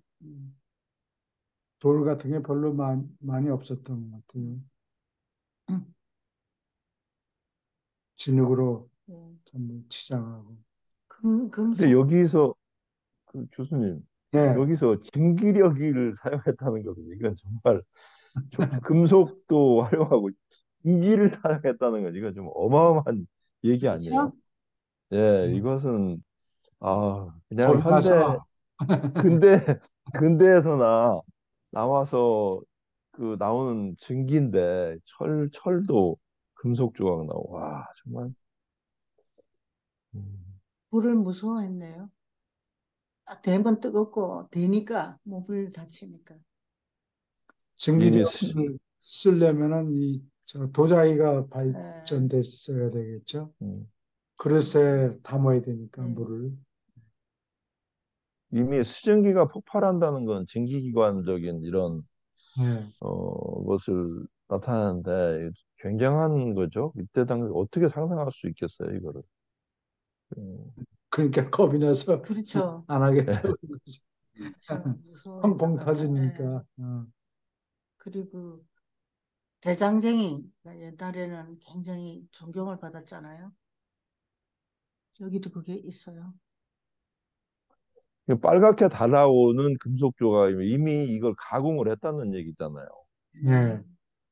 돌 같은 게 별로 많이 없었던 것 같아요. 음, 진흙으로 예. 전부 치장하고. 근데 금속, 여기서 그 교수님 예, 여기서 증기력을 사용했다는 것은 이건 정말 금속도 활용하고 증기를 사용했다는 건 이건 좀 어마어마한 얘기 아니에요? 그렇죠? 예, 예. 이것은 그냥 거기 가서 근대 근대에서나 나와서 그 나오는 증기인데 철도 금속 조각 나오고 와 정말 음, 불을 무서워했네요. 딱 대면 뜨겁고 되니까 몸을 다치니까. 이미 증기력을 쓰려면은 이 저 도자기가 예, 발전됐어야 되겠죠. 음, 그릇에 담아야 되니까 예. 물을. 이미 수증기가 폭발한다는 건 증기기관적인 이런 예. 것을 나타내는데 굉장한 거죠. 이때 당시 어떻게 상상할 수 있겠어요, 이거를. 음, 그러니까 겁이 나서 그렇죠. 안 하겠다고 그러지. 그렇죠. 펑펑 무서워했나 봐. 예. 터지니까. 그리고 대장쟁이가 옛날에는 굉장히 존경을 받았잖아요. 여기도 그게 있어요. 빨갛게 달아오는 금속 조각이면 이미 이걸 가공을 했다는 얘기잖아요. 예.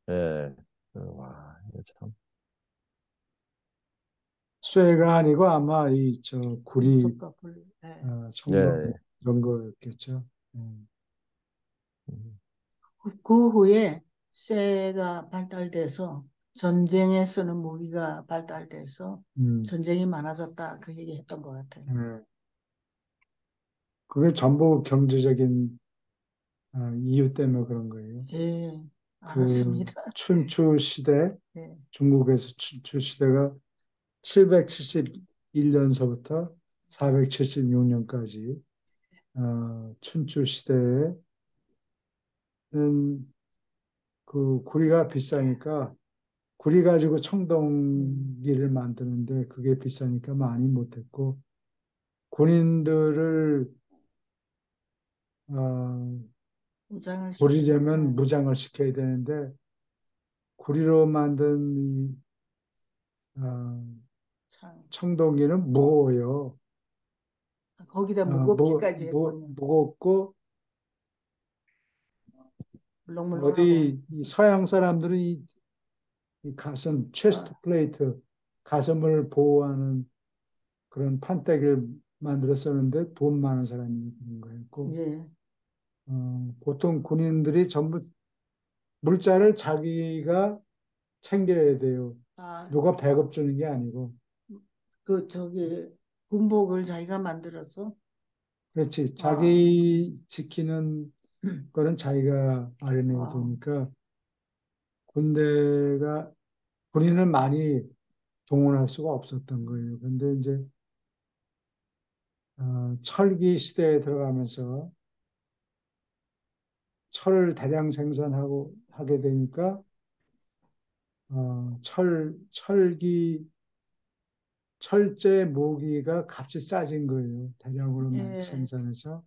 예. 와, 이거 참. 쇠가 아니고 아마 이 저 구리, 금속과 불. 예. 청동 예. 이런 거였겠죠. 예. 음, 그 후에 쇠가 발달돼서 전쟁에 쓰는 무기가 발달돼서 음, 전쟁이 많아졌다. 그 얘기 했던 것 같아요. 예. 그게 전부 경제적인 이유 때문에 그런 거예요. 예, 그 알았습니다. 춘추 시대, 예, 중국에서 춘추 시대가 771년서부터 476년까지 춘추 시대에는 그 구리가 비싸니까 구리 가지고 청동기를 만드는데 그게 비싸니까 많이 못했고 군인들을 어, 무장을 시키고, 부리려면 무장을 시켜야 되는데 구리로 만든 이, 어, 참, 청동기는 무거워요. 거기다 무겁기까지 했군요. 무겁고 물렁물렁하고. 어디 이 서양 사람들은 이 가슴 체스트 플레이트 가슴을 보호하는 그런 판때기를 만들었었는데 돈 많은 사람이 그런 거였고 예, 보통 군인들이 전부 물자를 자기가 챙겨야 돼요. 아, 누가 배급 주는 게 아니고. 저기, 군복을 자기가 만들어서, 그렇지. 아, 자기 지키는 거는 자기가 마련해야 아, 되니까 군대가 군인을 많이 동원할 수가 없었던 거예요. 근데 이제 철기 시대에 들어가면서 철을 대량 생산하고 하게 되니까 철기 철제 무기가 값이 싸진 거예요. 대량으로 많이 예, 생산해서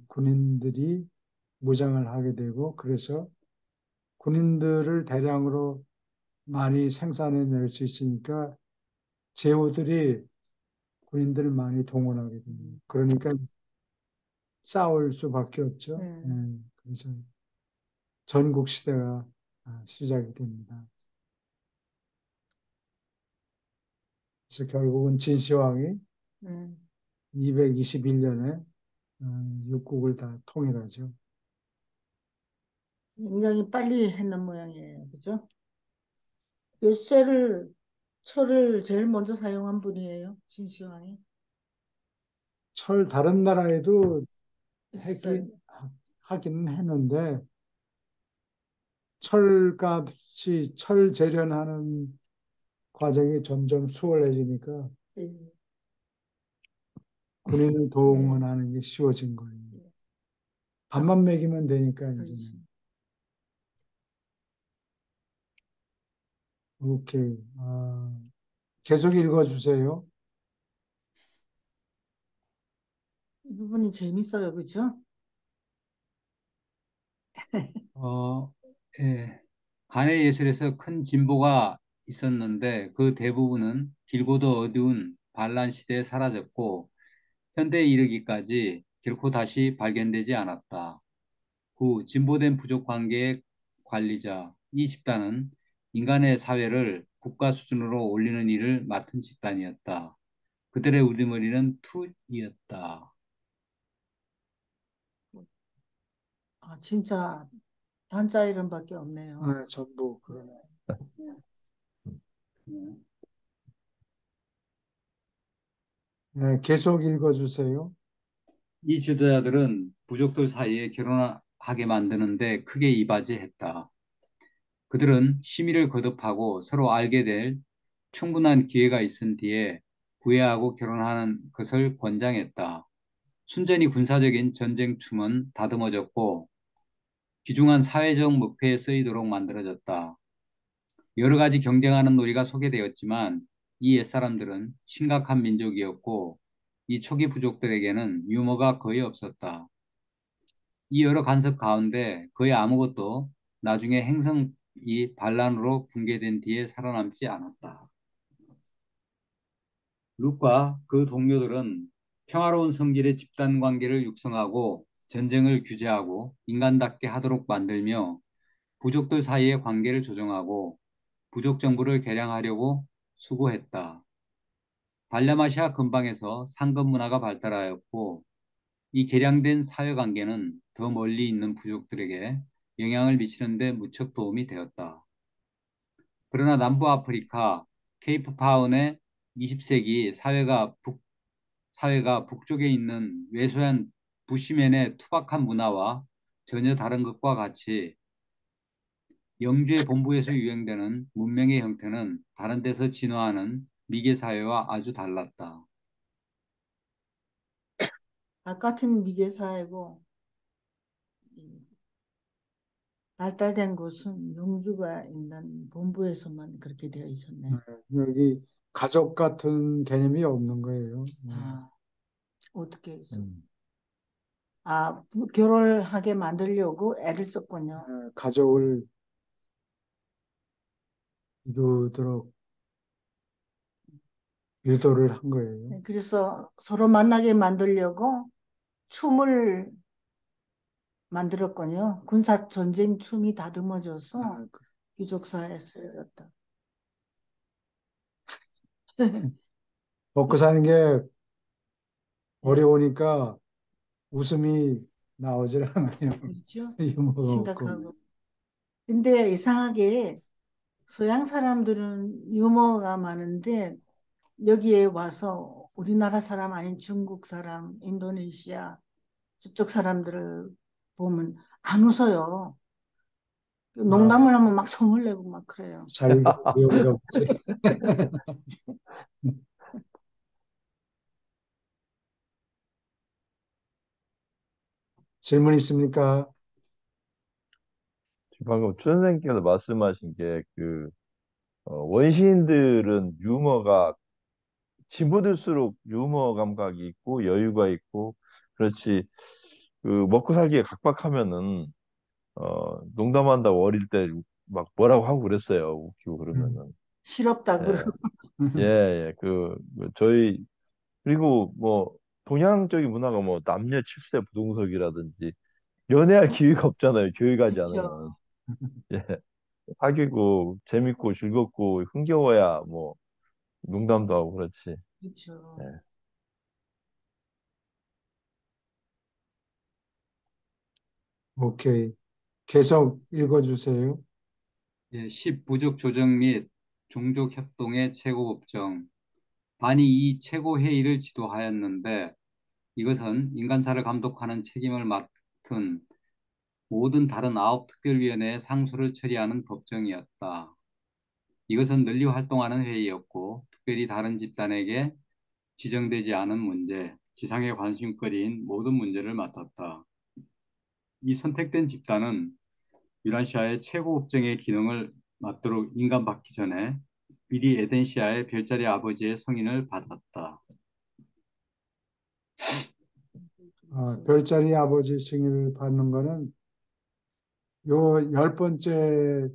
군인들이 무장을 하게 되고 그래서 군인들을 대량으로 많이 생산해낼 수 있으니까 제후들이 군인들을 많이 동원하게 됩니다. 그러니까 싸울 수밖에 없죠. 예, 예, 그래서 전국 시대가 시작이 됩니다. 그래서 결국은 진시황이 예. 221년에 육국을 다 통일하죠. 굉장히 빨리 했는 모양이에요. 그죠? 그 철을 제일 먼저 사용한 분이에요. 진시황이. 다른 나라에도 있어요. 하기는 했는데 철값이 철 재련하는 과정이 점점 수월해지니까 예, 군인을 예, 동원하는 게 쉬워진 거예요. 예. 아, 밥만 먹이면 되니까 그렇지. 이제는. 오케이. 계속 읽어주세요. 이 부분이 재밌어요. 그죠? 어, 예. 간의 예술에서 큰 진보가 있었는데 그 대부분은 길고도 어두운 반란 시대에 사라졌고 현대에 이르기까지 결코 다시 발견되지 않았다. 후 진보된 부족 관계의 관리자 이 집단은 인간의 사회를 국가 수준으로 올리는 일을 맡은 집단이었다. 그들의 우두머리는 투이었다. 진짜 단자 이름밖에 없네요. 전부 그러네. 네, 계속 읽어주세요. 이 지도자들은 부족들 사이에 결혼하게 만드는데 크게 이바지했다. 그들은 심의를 거듭하고 서로 알게 될 충분한 기회가 있은 뒤에 구애하고 결혼하는 것을 권장했다. 순전히 군사적인 전쟁 춤은 다듬어졌고 귀중한 사회적 목표에 쓰이도록 만들어졌다. 여러 가지 경쟁하는 놀이가 소개되었지만 이 옛사람들은 심각한 민족이었고 이 초기 부족들에게는 유머가 거의 없었다. 이 여러 간섭 가운데 거의 아무것도 나중에 행성이 반란으로 붕괴된 뒤에 살아남지 않았다. 룩과 그 동료들은 평화로운 성질의 집단 관계를 육성하고 전쟁을 규제하고 인간답게 하도록 만들며 부족들 사이의 관계를 조정하고 부족 정부를 개량하려고 수고했다. 달라마시아 근방에서 상급 문화가 발달하였고 이 개량된 사회관계는 더 멀리 있는 부족들에게 영향을 미치는 데 무척 도움이 되었다. 그러나 남부아프리카 케이프타운의 20세기 사회가 북쪽에 있는 왜소한 부시맨의 투박한 문화와 전혀 다른 것과 같이 영주의 본부에서 유행되는 문명의 형태는 다른 데서 진화하는 미개 사회와 아주 달랐다. 같은 미개사이고 발달된 곳은 영주가 있는 본부에서만 그렇게 되어 있었네. 여기 가족 같은 개념이 없는 거예요. 아, 어떻게 해서? 음. 결혼하게 만들려고 애를 썼군요. 가족을 이루도록 유도를 한 거예요. 네, 그래서 서로 만나게 만들려고 춤을 만들었군요. 군사 전쟁 춤이 다듬어져서 아, 귀족사회에 쓰여졌다. 먹고 사는 게 네, 어려우니까 웃음이 나오질 않아요. 그렇죠? 유머가 없고. 심각하고. 근데 이상하게 서양 사람들은 유머가 많은데 여기에 와서 우리나라 사람 아닌 중국 사람, 인도네시아 저쪽 사람들을 보면 안 웃어요. 아, 농담을 하면 막 성을 내고 막 그래요. 자기가 여기가 없지. 질문 있습니까? 방금 춘 선생님께서 말씀하신 게 원시인들은 유머가 진보들수록 유머 감각이 있고 여유가 있고 그렇지 먹고 살기에 각박하면은 농담한다고 어릴 때 막 뭐라고 하고 그랬어요. 웃기고 음. 그러면은. 실없다 예, 그러고. 예, 예. 저희 그리고 뭐 동양적인 문화가 뭐 남녀 칠세 부동석이라든지 연애할 기회가 없잖아요. 교회 가지 않으면. 그렇죠. 예. 사귀고 재밌고 즐겁고 흥겨워야 뭐 농담도 하고 그렇지. 예. 그렇죠. 오케이. 계속 읽어주세요. 예, 10부족 조정 및 종족 협동의 최고 법정. 반이 이 최고 회의를 지도하였는데 이것은 인간사를 감독하는 책임을 맡은 모든 다른 9특별위원회의 상소를 처리하는 법정이었다. 이것은 널리 활동하는 회의였고 특별히 다른 집단에게 지정되지 않은 문제, 지상의 관심거리인 모든 문제를 맡았다. 이 선택된 집단은 유라시아의 최고 법정의 기능을 맡도록 인간받기 전에 미리 에덴시아의 별자리 아버지의 성인을 받았다. 별자리 아버지 승인을 받는 거는 요 10번째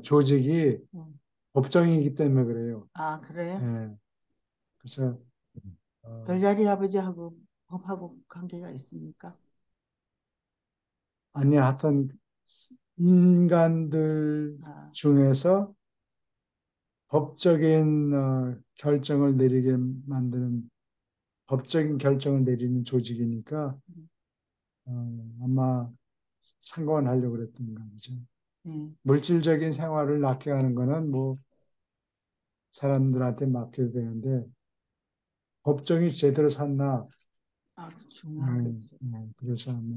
조직이 음. 법정이기 때문에 그래요. 그래? 예. 그래서 어, 별자리 아버지하고 법하고 관계가 있습니까? 아니 하여튼 인간들 아, 중에서 법적인 결정을 내리게 만드는 법적인 결정을 내리는 조직이니까 음, 아마 상관하려고 그랬던가 보죠. 네. 물질적인 생활을 낫게 하는 거는 뭐 사람들한테 맡겨도 되는데 법정이 제대로 샀나 중요하겠죠. 그래서 아마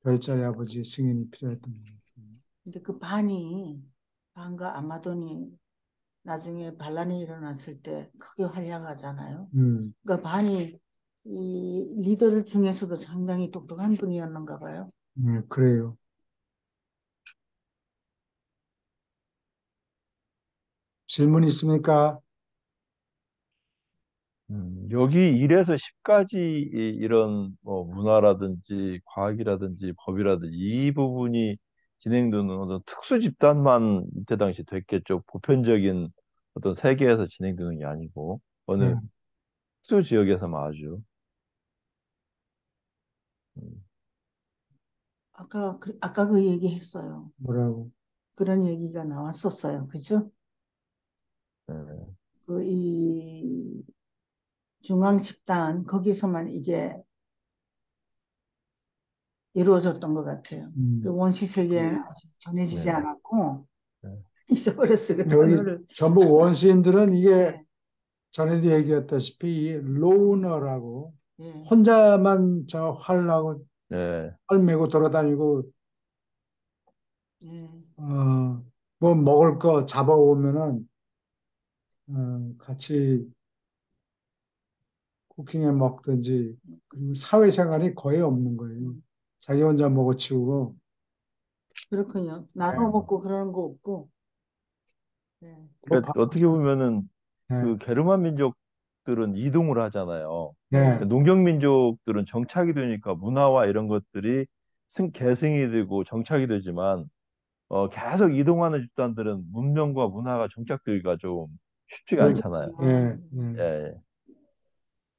별자리 아버지 승인이 필요했던 거예요. 근데 그 반과 아마존이 나중에 반란이 일어났을 때 크게 활약하잖아요. 음, 그러니까 반이 이 리더들 중에서도 상당히 똑똑한 분이었는가 봐요. 그래요. 질문 있습니까? 여기 1에서 10까지 이런 뭐 문화라든지 과학이라든지 법이라든지 이 부분이 진행되는 어떤 특수 집단만 이때 당시 됐겠죠. 보편적인 어떤 세계에서 진행되는 게 아니고 네, 어느 특수 지역에서만 아주. 음, 아까 그 얘기 했어요. 뭐라고? 그런 얘기가 나왔었어요. 그죠? 네. 이 중앙 집단, 거기서만 이게 이루어졌던 것 같아요. 그 음. 원시 세계는 그, 아직 전해지지 네. 않았고 네. 잊어버렸어요, 그 여기 단어를. 전부 원시인들은 이게 네, 전에도 얘기했다시피 이 로너라고 네, 혼자만 저 활하고 네. 활 메고 돌아다니고 네. 뭐 먹을 거 잡아오면은 같이 쿠킹해 먹든지 그리고 사회생활이 거의 없는 거예요. 음, 자기 혼자 먹어치우고 그렇군요. 나눠 네. 먹고 그러는 거 없고. 네. 뭐 그러니까 어떻게 보면은 네. 그 게르만 민족들은 이동을 하잖아요. 네. 농경 민족들은 정착이 되니까 문화와 이런 것들이 계승이 되고 정착이 되지만 계속 이동하는 집단들은 문명과 문화가 정착되기가 좀 쉽지가 않잖아요. 어렵군요. 예, 예. 예.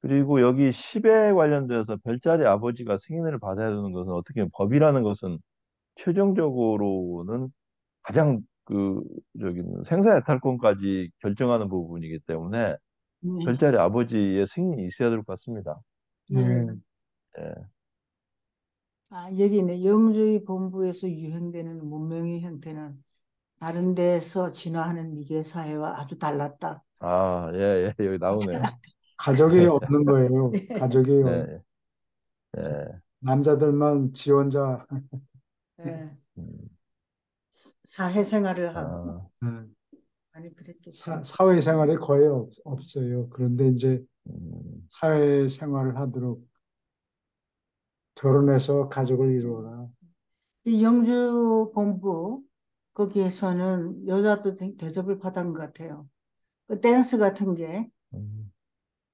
그리고 여기 10에 관련돼서 별자리 아버지가 승인을 받아야 되는 것은 어떻게 보면 법이라는 것은 최종적으로는 가장 그 저기는 생사해탈권까지 결정하는 부분이기 때문에 네. 별자리 아버지의 승인이 있어야 될 것 같습니다. 예. 예. 아, 여기는 영주의 본부에서 유행되는 문명의 형태는 다른 데서 진화하는 미개 사회와 아주 달랐다. 아, 예, 예, 여기 나오네요. 가족이 없는 거예요. 네. 가족이 네, 예. 남자들만 지 혼자 네. 음, 사회생활을 하고 아, 예, 많이 그랬겠죠. 사회생활이 거의 없어요. 그런데 이제 음, 사회생활을 하도록 결혼해서 가족을 이루어라. 이 영주 본부 거기에서는 여자도 대접을 받은 것 같아요. 그 댄스 같은 게 음.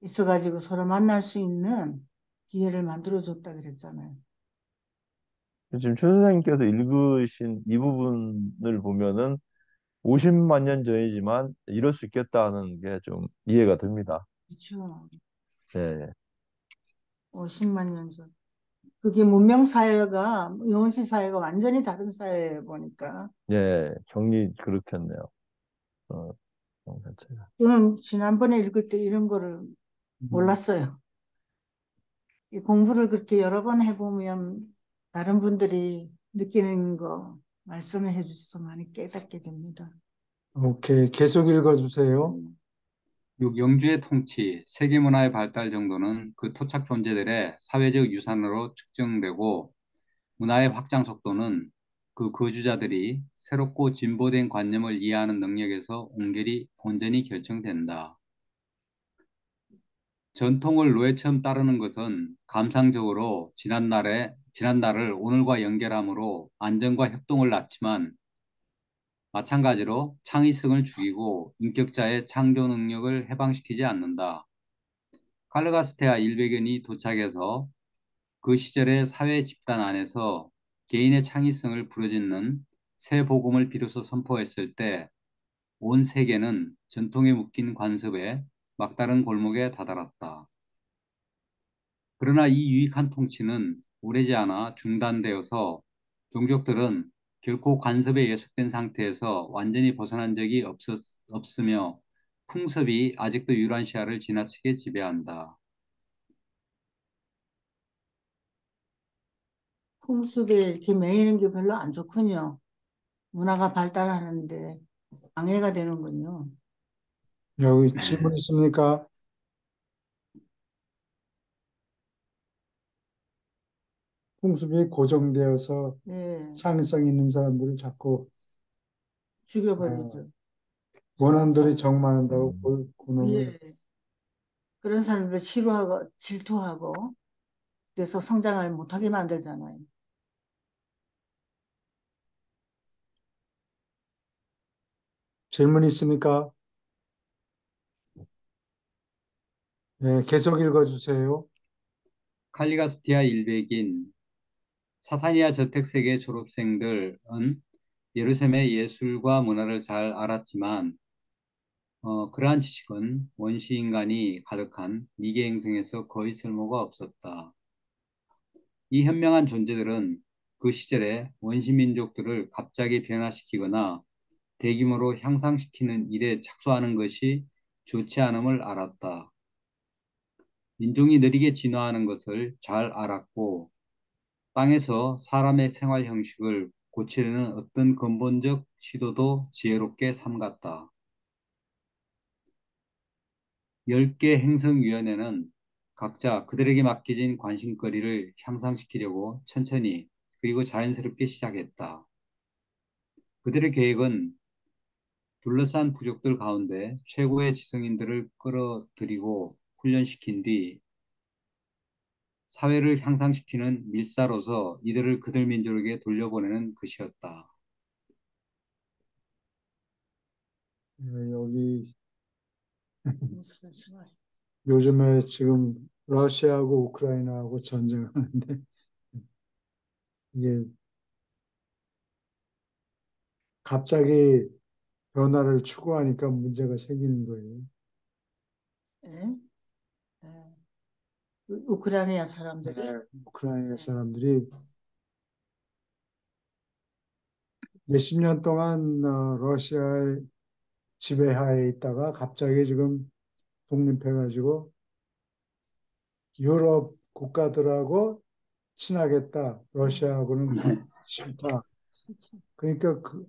있어가지고 서로 만날 수 있는 기회를 만들어줬다 그랬잖아요. 지금 최 선생님께서 읽으신 이 부분을 보면은 50만 년 전이지만 이럴 수 있겠다는 게 좀 이해가 됩니다. 그렇죠. 예, 50만 년 전. 그게 문명 사회가 영시 사회가 완전히 다른 사회에 보니까 예, 정리 그렇겠네요. 어, 자체가. 저는 지난번에 읽을 때 이런 거를 음, 몰랐어요. 이 공부를 그렇게 여러 번 해보면 다른 분들이 느끼는 거 말씀을 해주셔서 많이 깨닫게 됩니다. 오케이. 계속 읽어주세요. 음, 영주의 통치, 세계문화의 발달 정도는 그 토착 존재들의 사회적 유산으로 측정되고 문화의 확장 속도는 그 거주자들이 새롭고 진보된 관념을 이해하는 능력에서 온전히 결정된다. 전통을 노예처럼 따르는 것은 감상적으로 지난날을 오늘과 연결함으로 안정과 협동을 낳지만 마찬가지로 창의성을 죽이고 인격자의 창조 능력을 해방시키지 않는다. 칼르가스테아 일베견이 도착해서 그 시절의 사회 집단 안에서 개인의 창의성을 부르짖는 새 복음을 비로소 선포했을 때 온 세계는 전통에 묶인 관습에 막다른 골목에 다다랐다. 그러나 이 유익한 통치는 오래지 않아 중단되어서 종족들은 결코 관습에 예속된 상태에서 완전히 벗어난 적이 없으며 풍습이 아직도 유란시아를 지나치게 지배한다. 풍습에 이렇게 매이는 게 별로 안 좋군요. 문화가 발달하는데 방해가 되는군요. 여기 질문 있습니까? 풍습이 고정되어서 네, 창의성 있는 사람들을 자꾸 어, 죽여버리죠. 원한들이 적망한다고 음, 그놈을 예, 그런 사람들 싫어하고 질투하고 그래서 성장을 못하게 만들잖아요. 질문 있습니까? 네, 계속 읽어주세요. 칼리가스티아 일백인 사타니아 저택세계 졸업생들은 예루살렘의 예술과 문화를 잘 알았지만 그러한 지식은 원시인간이 가득한 미개 행성에서 거의 쓸모가 없었다. 이 현명한 존재들은 그 시절에 원시민족들을 갑자기 변화시키거나 대규모로 향상시키는 일에 착수하는 것이 좋지 않음을 알았다. 민족이 느리게 진화하는 것을 잘 알았고 땅에서 사람의 생활 형식을 고치려는 어떤 근본적 시도도 지혜롭게 삼갔다. 10개 행성위원회는 각자 그들에게 맡겨진 관심거리를 향상시키려고 천천히 그리고 자연스럽게 시작했다. 그들의 계획은 둘러싼 부족들 가운데 최고의 지성인들을 끌어들이고 훈련시킨 뒤 사회를 향상시키는 밀사로서 이들을 그들 민족에게 돌려보내는 것이었다. 여기 생활. 요즘에 지금 러시아하고 우크라이나하고 전쟁하는데 이게 갑자기 변화를 추구하니까 문제가 생기는 거예요. 예? 예. 우크라이나 사람들이 우크라이나 사람들이 몇십 년 동안 러시아의 지배하에 있다가 갑자기 지금 독립해가지고 유럽 국가들하고 친하겠다. 러시아하고는 싫다. 그러니까 그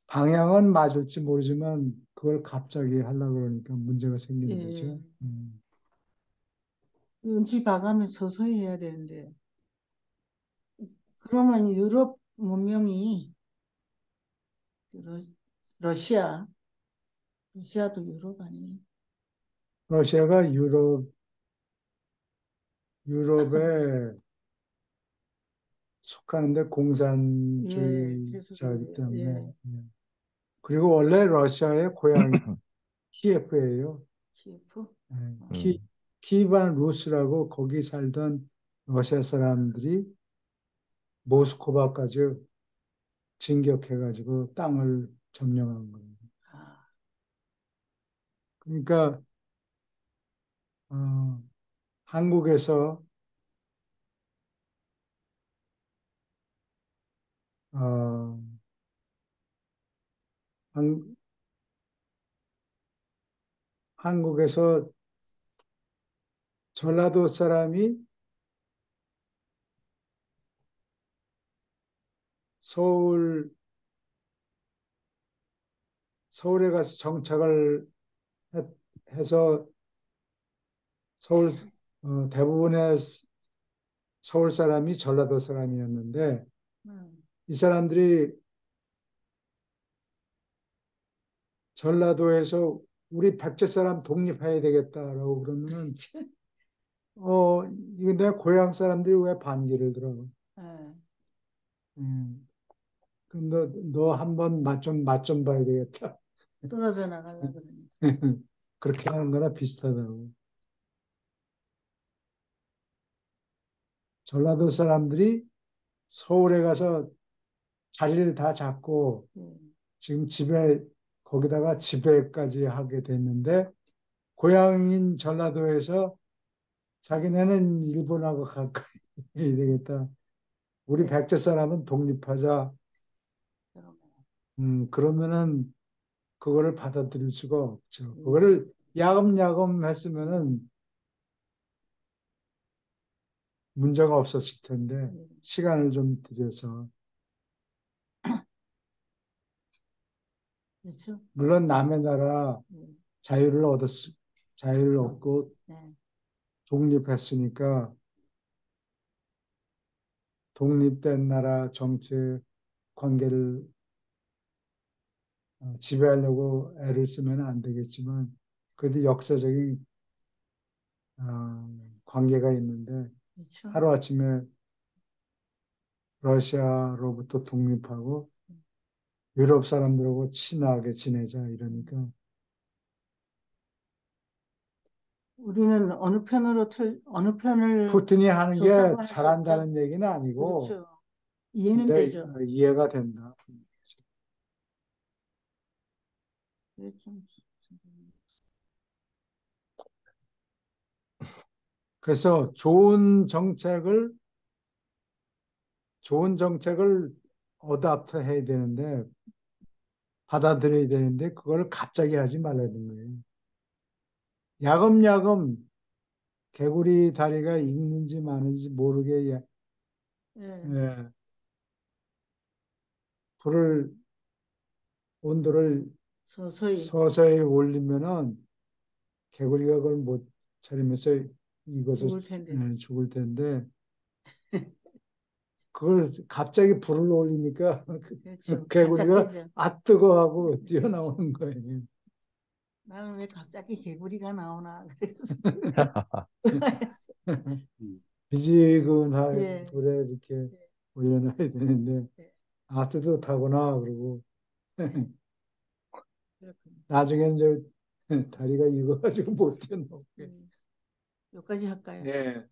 방향은 맞을지 모르지만 그걸 갑자기 하려고 그러니까 문제가 생기는 예, 거죠. 눈치 봐가면서 서서히 해야 되는데 그러면 유럽 문명이 러, 러시아 러시아도 유럽 아니에요? 러시아가 유럽에 속하는데 예, 그래서 공산주의자이기 그래요. 때문에 예, 예. 그리고 원래 러시아의 고향이 키예프예요. 키예프. 예. 어, 음, 키이반 루스라고 거기 살던 러시아 사람들이 모스크바까지 진격해가지고 땅을 점령한 거예요. 아, 그러니까 어, 한국에서 어, 한, 한국에서 전라도 사람이 서울 서울에 가서 정착을 해서 서울 대부분의 서울 사람이 전라도 사람이었는데 음. 이 사람들이 전라도에서 우리 백제 사람 독립해야 되겠다라고 그러면은 어 이게 내 고향 사람들이 왜 반기를 들어? 예, 음, 너 한번 맛 좀 봐야 되겠다. 떨어져 나가려고 그러니까. 그렇게 하는 거나 비슷하다고. 전라도 사람들이 서울에 가서 자리를 다 잡고 예, 지금 거기다가 지배까지 하게 됐는데 고향인 전라도에서 자기네는 일본하고 가까이 해야 되겠다. 우리 예, 백제 사람은 독립하자. 그러면, 그러면은 그거를 받아들일 수가 없죠. 예, 그거를 야금야금 했으면은 문제가 없었을 텐데 예, 시간을 좀 들여서 그렇죠? 물론 남의 나라 예, 자유를 얻었 자유를 얻고 예, 독립했으니까 독립된 나라 정치 관계를 지배하려고 애를 쓰면 안 되겠지만 그래도 역사적인 관계가 있는데 그렇죠? 하루아침에 러시아로부터 독립하고 유럽 사람들하고 친하게 지내자 이러니까 우리는 어느 편을 푸틴이 하는 게 좋다고 할 수 없죠? 잘한다는 얘기는 아니고 그렇죠. 이해는 근데 되죠. 이해가 된다. 그래 좀 그래서 좋은 정책을 어답트 해야 되는데 받아들여야 되는데 그걸 갑자기 하지 말라는 거예요. 야금야금 개구리 다리가 익는지 마는지 모르게 예, 예, 불을 온도를 서서히 서서히 올리면은 개구리가 그걸 못 차리면서 익어서 죽을 텐데. 죽을 텐데 그걸 갑자기 불을 올리니까 그렇죠. 개구리가 반짝이죠. 아 뜨거 하고 그렇죠. 뛰어나오는 거예요. 나는 왜 갑자기 개구리가 나오나 그래서 음. 미지근한 예, 불에 이렇게 예, 올려놔야 되는데 예, 아 뜨뜻하구나 그러고 예, 그렇군요. 나중에는 저 다리가 익어가지고 못 뛰어나오게. 음, 여기까지 할까요? 예.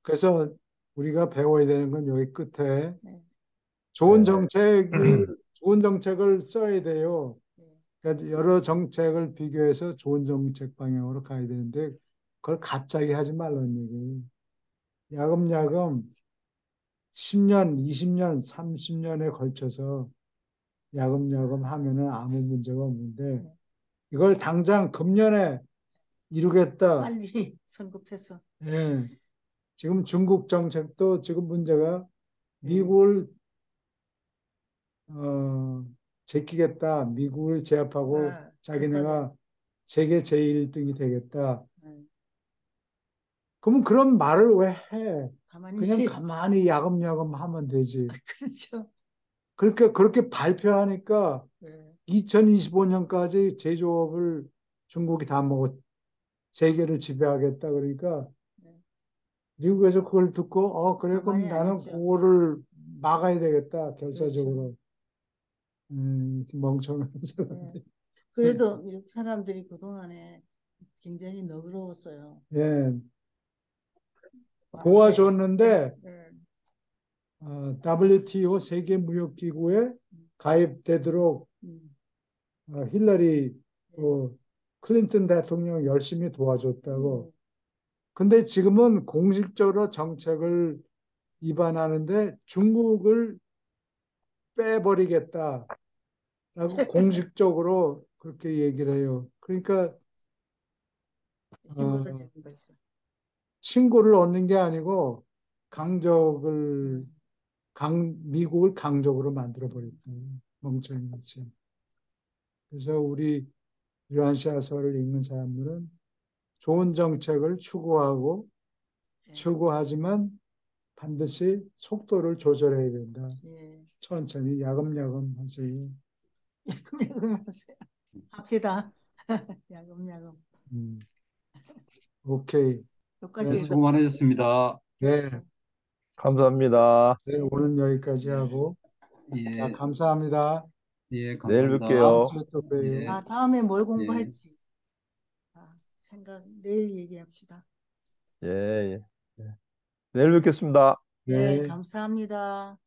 그래서 우리가 배워야 되는 건 여기 끝에 네, 네. 좋은 정책을 써야 돼요. 네, 그러니까 여러 정책을 비교해서 좋은 정책 방향으로 가야 되는데 그걸 갑자기 하지 말라는 얘기예요. 야금야금 10년, 20년, 30년에 걸쳐서 야금야금 하면은 아무 문제가 없는데 네. 이걸 당장 금년에 이루겠다. 빨리 성급해서. 예. 지금 중국 정책도 지금 문제가 예, 미국을 어, 제끼겠다. 미국을 제압하고 아, 급하게. 자기네가 세계 제1등이 되겠다. 예, 그러면 그런 말을 왜 해? 가만히 그냥 가만히 야금야금 하면 되지. 그렇죠. 그렇게 발표하니까 예, 2025년까지 제조업을 중국이 다 먹어 세계를 지배하겠다 그러니까 예, 미국에서 그걸 듣고 그래 그럼 가만히 안 나는 있죠. 그거를 막아야 되겠다 그렇죠. 결사적으로 멍청한 예. 사람들이 그래도 미국 사람들이 그동안에 굉장히 너그러웠어요. 예, 왕래. 예, 도와줬는데 예, WTO 세계무역기구에 음, 가입되도록 음, 힐러리 예, 클린턴 대통령 열심히 도와줬다고. 예. 근데 지금은 공식적으로 정책을 위반하는데 중국을 빼버리겠다라고 공식적으로 그렇게 얘기를 해요. 그러니까 힘을 어, 주는 거죠. 친구를 얻는 게 아니고 강적을 음, 미국을 강적으로 만들어 음, 버렸다. 멍청이지. 그래서 우리 유한시아서를 읽는 사람들은 좋은 정책을 추구하고 예, 추구하지만 반드시 속도를 조절해야 된다. 예. 천천히 야금야금 하세요. 야금야금 하세요. 합시다. 야금야금. 음, 오케이. 여기까지 네, 네, 수고 읽었습니다. 많으셨습니다. 네, 감사합니다. 네, 오늘 여기까지 하고 자, 예, 감사합니다. 예, 내일 감사합니다. 다음 뵐게요. 주에 또 봬요. 예, 다음에 뭘 예. 공부할지 내일 얘기합시다. 예, 예. 예. 내일 뵙겠습니다. 네, 네. 감사합니다.